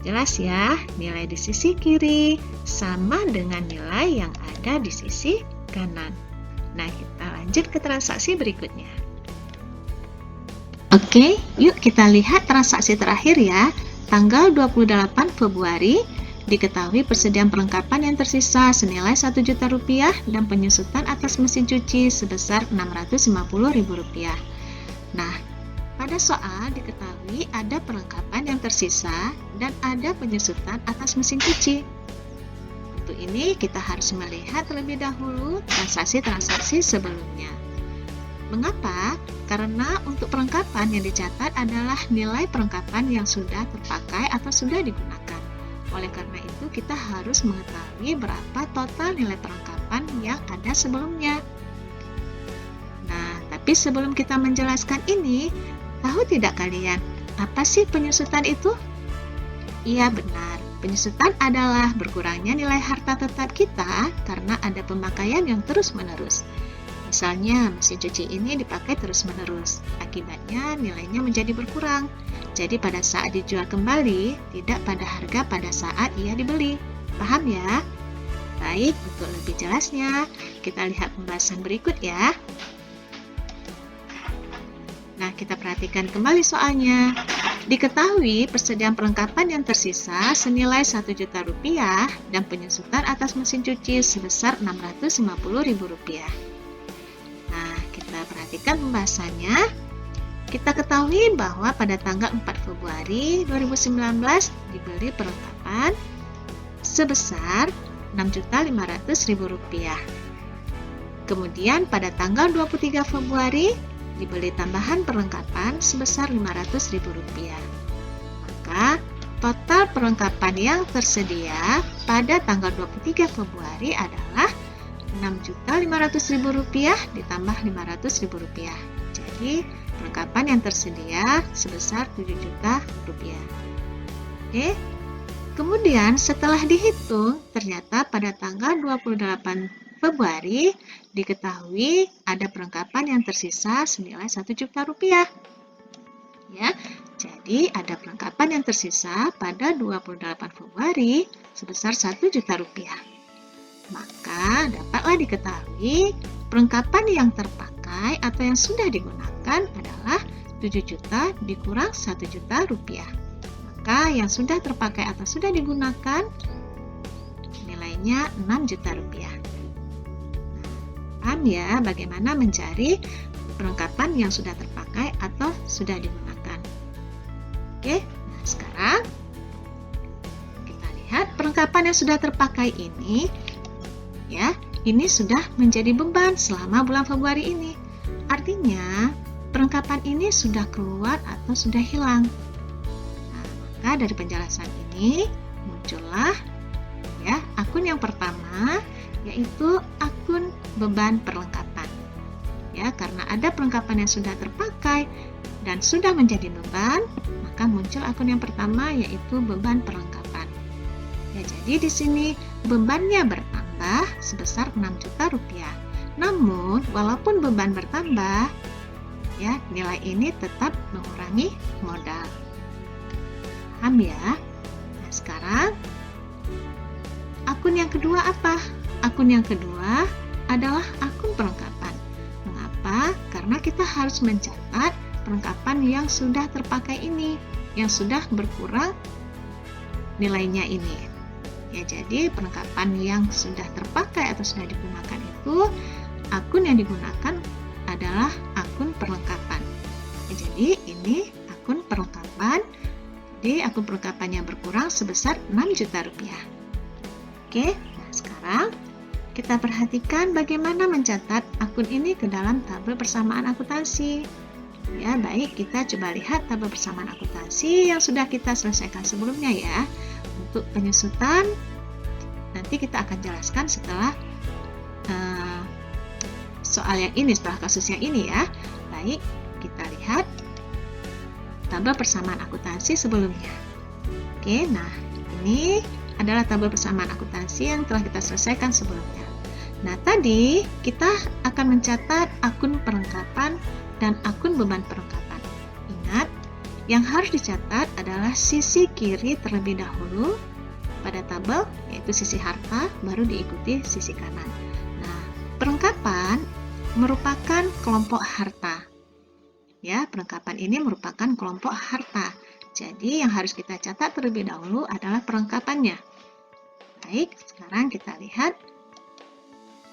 jelas ya, nilai di sisi kiri sama dengan nilai yang ada di sisi kanan. Nah, kita lanjut ke transaksi berikutnya. Oke, yuk kita lihat transaksi terakhir ya. Tanggal 28 Februari, diketahui persediaan perlengkapan yang tersisa senilai Rp1 juta dan penyusutan atas mesin cuci sebesar Rp650.000. Nah, pada soal diketahui ada perlengkapan yang tersisa dan ada penyusutan atas mesin cuci. Untuk ini kita harus melihat terlebih dahulu transaksi-transaksi sebelumnya. Mengapa? Karena untuk perlengkapan yang dicatat adalah nilai perlengkapan yang sudah terpakai atau sudah digunakan. Oleh karena itu, kita harus mengetahui berapa total nilai perlengkapan yang ada sebelumnya. Nah, tapi sebelum kita menjelaskan ini, tahu tidak kalian, apa sih penyusutan itu? Iya, benar. Penyusutan adalah berkurangnya nilai harta tetap kita karena ada pemakaian yang terus-menerus. Misalnya, mesin cuci ini dipakai terus-menerus. Akibatnya, nilainya menjadi berkurang. Jadi, pada saat dijual kembali, tidak pada harga pada saat ia dibeli. Paham ya? Baik, untuk lebih jelasnya, kita lihat pembahasan berikut ya. Nah, kita perhatikan kembali soalnya. Diketahui persediaan perlengkapan yang tersisa senilai Rp1 juta dan penyusutan atas mesin cuci sebesar Rp650.000. Nah, kita perhatikan pembahasannya. Kita ketahui bahwa pada tanggal 4 Februari 2019 dibeli perlengkapan sebesar Rp6.500.000. Kemudian pada tanggal 23 Februari dibeli tambahan perlengkapan sebesar Rp500.000. Maka total perlengkapan yang tersedia pada tanggal 23 Februari adalah Rp6.500.000 ditambah Rp500.000. Jadi perlengkapan yang tersedia sebesar Rp7 juta. Oke. Kemudian setelah dihitung, ternyata pada tanggal 28 Februari diketahui ada perlengkapan yang tersisa senilai Rp1 juta. Ya, jadi ada perlengkapan yang tersisa pada 28 Februari sebesar Rp1 juta. Maka dapatlah diketahui perlengkapan yang terpakai atau yang sudah digunakan adalah 7 juta dikurang Rp1 juta. Maka yang sudah terpakai atau sudah digunakan nilainya Rp6 juta. Paham ya bagaimana mencari perlengkapan yang sudah terpakai atau sudah digunakan. Oke, nah sekarang kita lihat perlengkapan yang sudah terpakai ini, ya, ini sudah menjadi beban selama bulan Februari ini. Artinya perlengkapan ini sudah keluar atau sudah hilang. Nah, maka dari penjelasan ini muncullah ya akun yang pertama, yaitu akun beban perlengkapan. Ya, karena ada perlengkapan yang sudah terpakai dan sudah menjadi beban, maka muncul akun yang pertama, yaitu beban perlengkapan. Ya, jadi di sini bebannya bertambah sebesar 6 juta rupiah. Namun, walaupun beban bertambah, ya, nilai ini tetap mengurangi modal. Paham ya? Nah, sekarang akun yang kedua apa? Akun yang kedua adalah akun perlengkapan. Mengapa? Karena kita harus mencatat perlengkapan yang sudah terpakai ini, yang sudah berkurang nilainya ini. Ya, jadi perlengkapan yang sudah terpakai atau sudah digunakan itu, akun yang digunakan adalah akun perlengkapan. Ya, jadi ini akun perlengkapan. Jadi akun perlengkapannya berkurang sebesar 6 juta rupiah. Oke, nah sekarang kita perhatikan bagaimana mencatat akun ini ke dalam tabel persamaan akuntansi. Ya, baik, kita coba lihat tabel persamaan akuntansi yang sudah kita selesaikan sebelumnya ya. Untuk penyusutan, nanti kita akan jelaskan setelah soal yang ini, setelah kasus yang ini ya. Baik, kita lihat tabel persamaan akuntansi sebelumnya. Oke, nah ini adalah tabel persamaan akuntansi yang telah kita selesaikan sebelumnya. Nah, tadi kita akan mencatat akun perlengkapan dan akun beban perlengkapan. Ingat, yang harus dicatat adalah sisi kiri terlebih dahulu pada tabel, yaitu sisi harta, baru diikuti sisi kanan. Nah, perlengkapan merupakan kelompok harta. Ya, perlengkapan ini merupakan kelompok harta. Jadi, yang harus kita catat terlebih dahulu adalah perlengkapannya. Baik, sekarang kita lihat.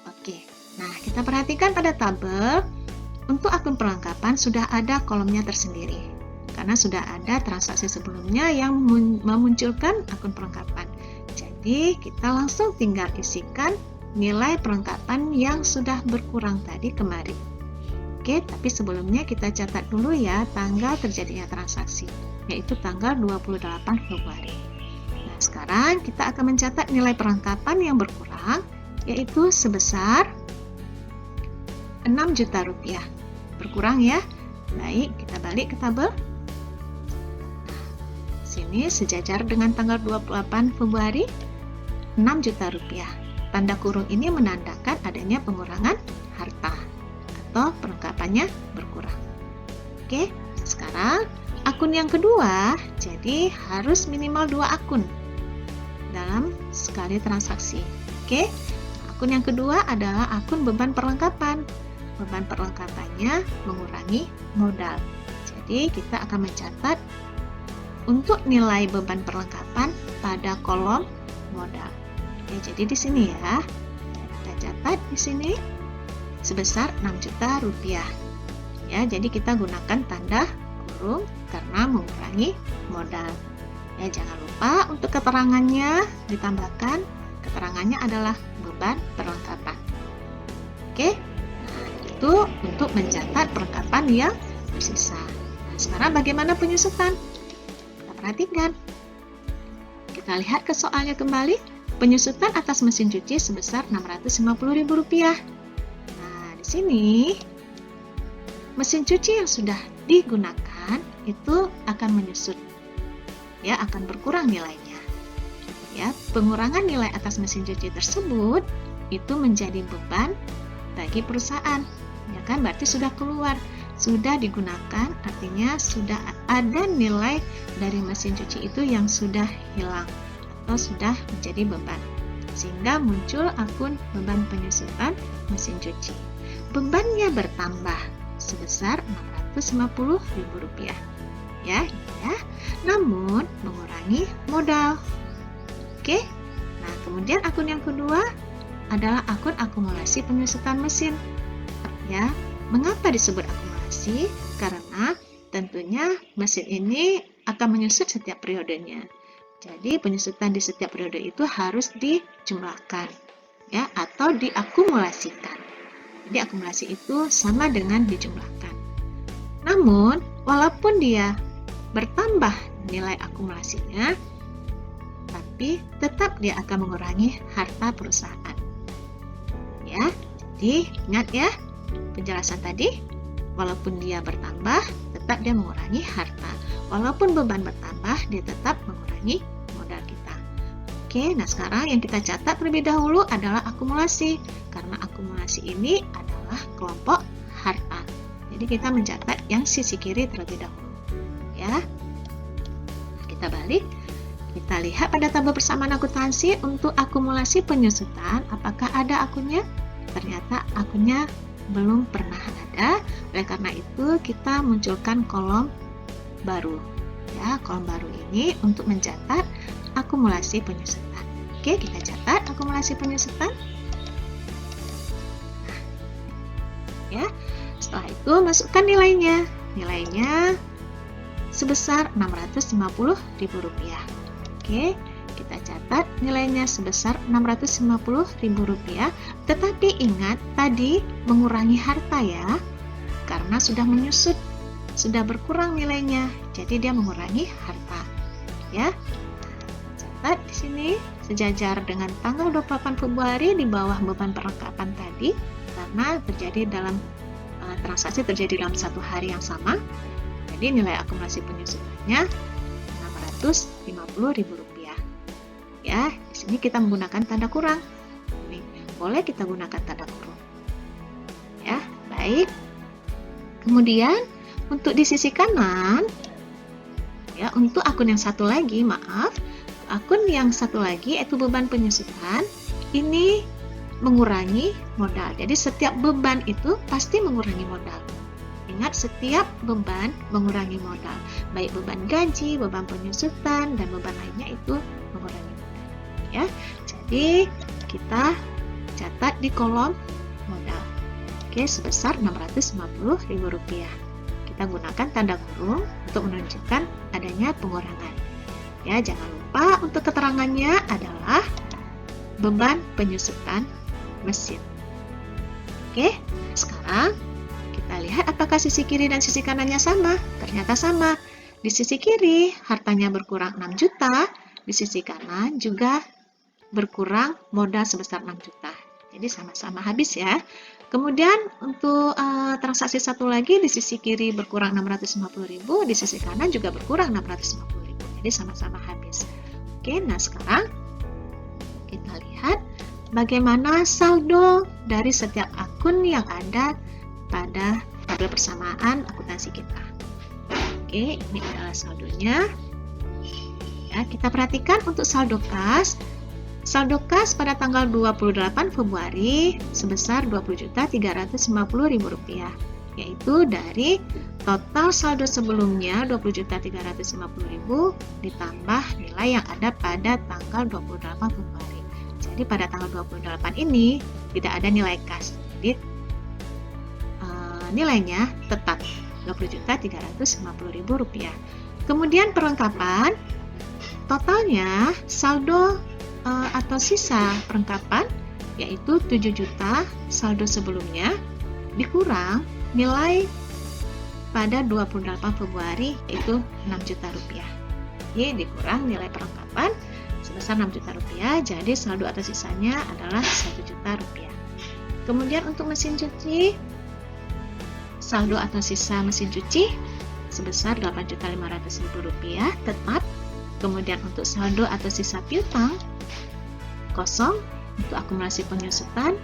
Oke, nah kita perhatikan pada tabel, untuk akun perlengkapan sudah ada kolomnya tersendiri. Karena sudah ada transaksi sebelumnya yang memunculkan akun perlengkapan. Jadi, kita langsung tinggal isikan nilai perlengkapan yang sudah berkurang tadi kemarin. Oke, tapi sebelumnya kita catat dulu ya tanggal terjadinya transaksi, yaitu tanggal 28 Februari. Nah, sekarang kita akan mencatat nilai perlengkapan yang berkurang, yaitu sebesar 6 juta rupiah. Berkurang ya. Baik, kita balik ke tabel. Sini sejajar dengan tanggal 28 Februari, 6 juta rupiah. Tanda kurung ini menandakan adanya pengurangan harta atau perlengkapannya berkurang. Oke, sekarang akun yang kedua, jadi harus minimal 2 akun dalam sekali transaksi. Oke, akun yang kedua adalah akun beban perlengkapan. Beban perlengkapannya mengurangi modal. Jadi kita akan mencatat untuk nilai beban perlengkapan pada kolom modal. Oke, jadi di sini ya, kita catat di sini sebesar 6 juta rupiah. Ya, jadi kita gunakan tanda kurung karena mengurangi modal. Ya, jangan lupa untuk keterangannya ditambahkan, keterangannya adalah beban perlengkapan. Oke, nah itu untuk mencatat perlengkapan yang tersisa. Nah, sekarang bagaimana penyusutan? Kita perhatikan. Kita lihat ke soalnya kembali. Penyusutan atas mesin cuci sebesar Rp650.000. Di sini mesin cuci yang sudah digunakan itu akan menyusut, ya, akan berkurang nilainya. Ya, pengurangan nilai atas mesin cuci tersebut itu menjadi beban bagi perusahaan, ya kan? Berarti sudah keluar, sudah digunakan, artinya sudah ada nilai dari mesin cuci itu yang sudah hilang atau sudah menjadi beban, sehingga muncul akun beban penyusutan mesin cuci. Bebannya bertambah sebesar Rp650.000. Ya, namun mengurangi modal. Oke. Nah, kemudian akun yang kedua adalah akun akumulasi penyusutan mesin. Ya, mengapa disebut akumulasi? Karena tentunya mesin ini akan menyusut setiap periodenya. Jadi, penyusutan di setiap periode itu harus dijumlahkan, ya, atau diakumulasikan. Jadi akumulasi itu sama dengan dijumlahkan. Namun, walaupun dia bertambah nilai akumulasinya, tapi tetap dia akan mengurangi harta perusahaan. Ya, jadi ingat ya, penjelasan tadi, walaupun dia bertambah, tetap dia mengurangi harta. Walaupun beban bertambah, dia tetap mengurangi modal kita. Oke, nah sekarang yang kita catat terlebih dahulu adalah akumulasi. Karena akumulasi ini adalah kelompok harta. Jadi kita mencatat yang sisi kiri terlebih dahulu. Ya. Nah, kita balik. Kita lihat pada tabel persamaan akuntansi untuk akumulasi penyusutan, apakah ada akunnya? Ternyata akunnya belum pernah ada. Oleh karena itu, kita munculkan kolom baru. Ya, kolom baru ini untuk mencatat akumulasi penyusutan. Oke, kita catat akumulasi penyusutan. Ya, setelah itu masukkan nilainya. Nilainya sebesar Rp650.000. Oke, kita catat nilainya sebesar Rp650.000. Tetapi ingat tadi mengurangi harta ya, karena sudah menyusut, sudah berkurang nilainya, jadi dia mengurangi harta. Ya, catat di sini sejajar dengan tanggal 28 Februari di bawah beban perlengkapan tadi, karena terjadi dalam transaksi terjadi dalam satu hari yang sama. Jadi nilai akumulasi penyusutannya Rp650.000. Ya, di sini kita menggunakan tanda kurang. Nih, boleh kita gunakan tanda kurung. Ya, baik. Kemudian untuk di sisi kanan, ya untuk akun yang satu lagi, akun yang satu lagi yaitu beban penyusutan ini mengurangi modal. Jadi setiap beban itu pasti mengurangi modal. Ingat, setiap beban mengurangi modal, baik beban gaji, beban penyusutan, dan beban lainnya itu mengurangi modal. Ya, jadi kita catat di kolom modal. Oke, sebesar Rp650.000. Kita gunakan tanda kurung untuk menunjukkan adanya pengurangan. Ya, jangan lupa untuk keterangannya adalah beban penyusutan mesin. Oke, sekarang kita lihat apakah sisi kiri dan sisi kanannya sama. Ternyata sama. Di sisi kiri hartanya berkurang 6 juta, di sisi kanan juga berkurang modal sebesar 6 juta. Jadi sama-sama habis ya. Kemudian untuk transaksi satu lagi, di sisi kiri berkurang 650.000, di sisi kanan juga berkurang 650.000. Jadi sama-sama habis. Oke, nah sekarang kita lihat bagaimana saldo dari setiap akun yang ada pada tabel persamaan akuntansi kita. Oke, ini adalah saldonya. Ya, kita perhatikan untuk saldo kas. Saldo kas pada tanggal 28 Februari sebesar Rp20.350.000, yaitu dari total saldo sebelumnya Rp20.350.000 ditambah nilai yang ada pada tanggal 28 Februari. Jadi pada tanggal 28 ini tidak ada nilai kas. Jadi nilainya tetap Rp20.350.000. Kemudian perlengkapan, totalnya saldo atau sisa perlengkapan yaitu 7 juta saldo sebelumnya dikurang nilai pada 28 Februari yaitu Rp6 juta. Jadi dikurang nilai perlengkapan sebesar Rp6 juta, jadi saldo atau sisanya adalah Rp1 juta. Kemudian untuk mesin cuci, saldo atau sisa mesin cuci sebesar Rp8.500.000 tetap. Kemudian untuk saldo atau sisa piutang kosong untuk akumulasi penyusutan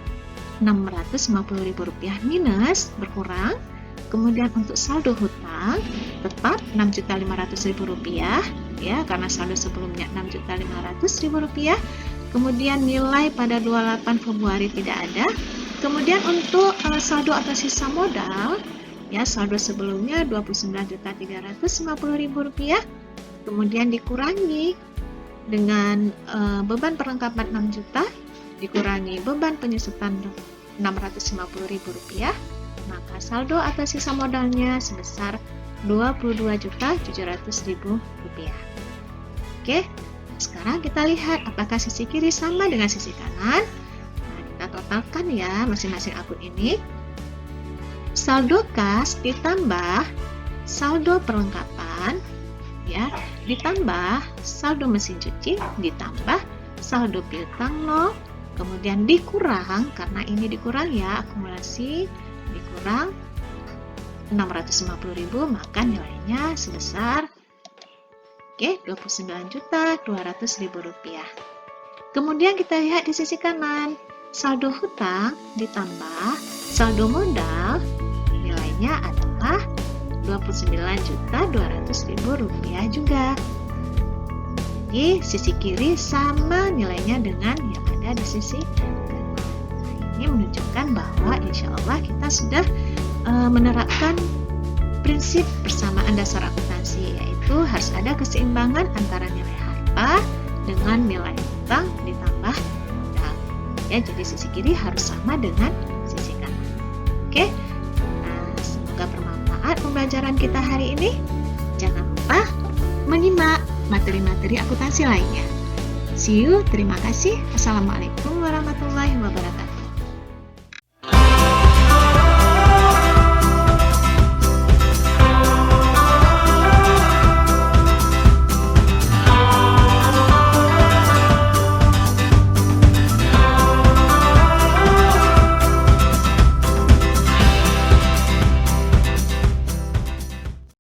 Rp650.000 minus berkurang. Kemudian untuk saldo hutang tetap Rp6.500.000 ya, karena saldo sebelumnya Rp6.500.000. Kemudian nilai pada 28 Februari tidak ada. Kemudian untuk saldo atau sisa modal ya, saldo sebelumnya Rp29.350.000. Kemudian dikurangi dengan beban perlengkapan 6 juta, dikurangi beban penyusutan Rp650.000, maka saldo atau sisa modalnya sebesar Rp22.700.000. Oke, sekarang kita lihat apakah sisi kiri sama dengan sisi kanan. Nah, kita totalkan ya masing-masing akun ini. Saldo kas ditambah saldo perlengkapan ya, ditambah saldo mesin cuci, ditambah saldo piutang 0, kemudian dikurang, karena ini dikurang ya akumulasi, dikurang 650.000, maka nilainya sebesar 29.200.000 rupiah. Kemudian kita lihat di sisi kanan, saldo hutang ditambah saldo modal, nilainya adalah 29.200.000 rupiah juga. Jadi sisi kiri sama nilainya dengan yang ada di sisi kanan. Nah, ini menunjukkan bahwa insya Allah kita sudah menerapkan prinsip persamaan dasar akuntansi, yaitu harus ada keseimbangan antara nilai harta dengan nilai hutang ditambah modal. Ya, jadi sisi kiri harus sama dengan sisi kanan. Oke, nah, semoga bermanfaat pembelajaran kita hari ini. Jangan lupa menyimak materi-materi akuntansi lainnya. See you, terima kasih. Assalamualaikum warahmatullahi wabarakatuh.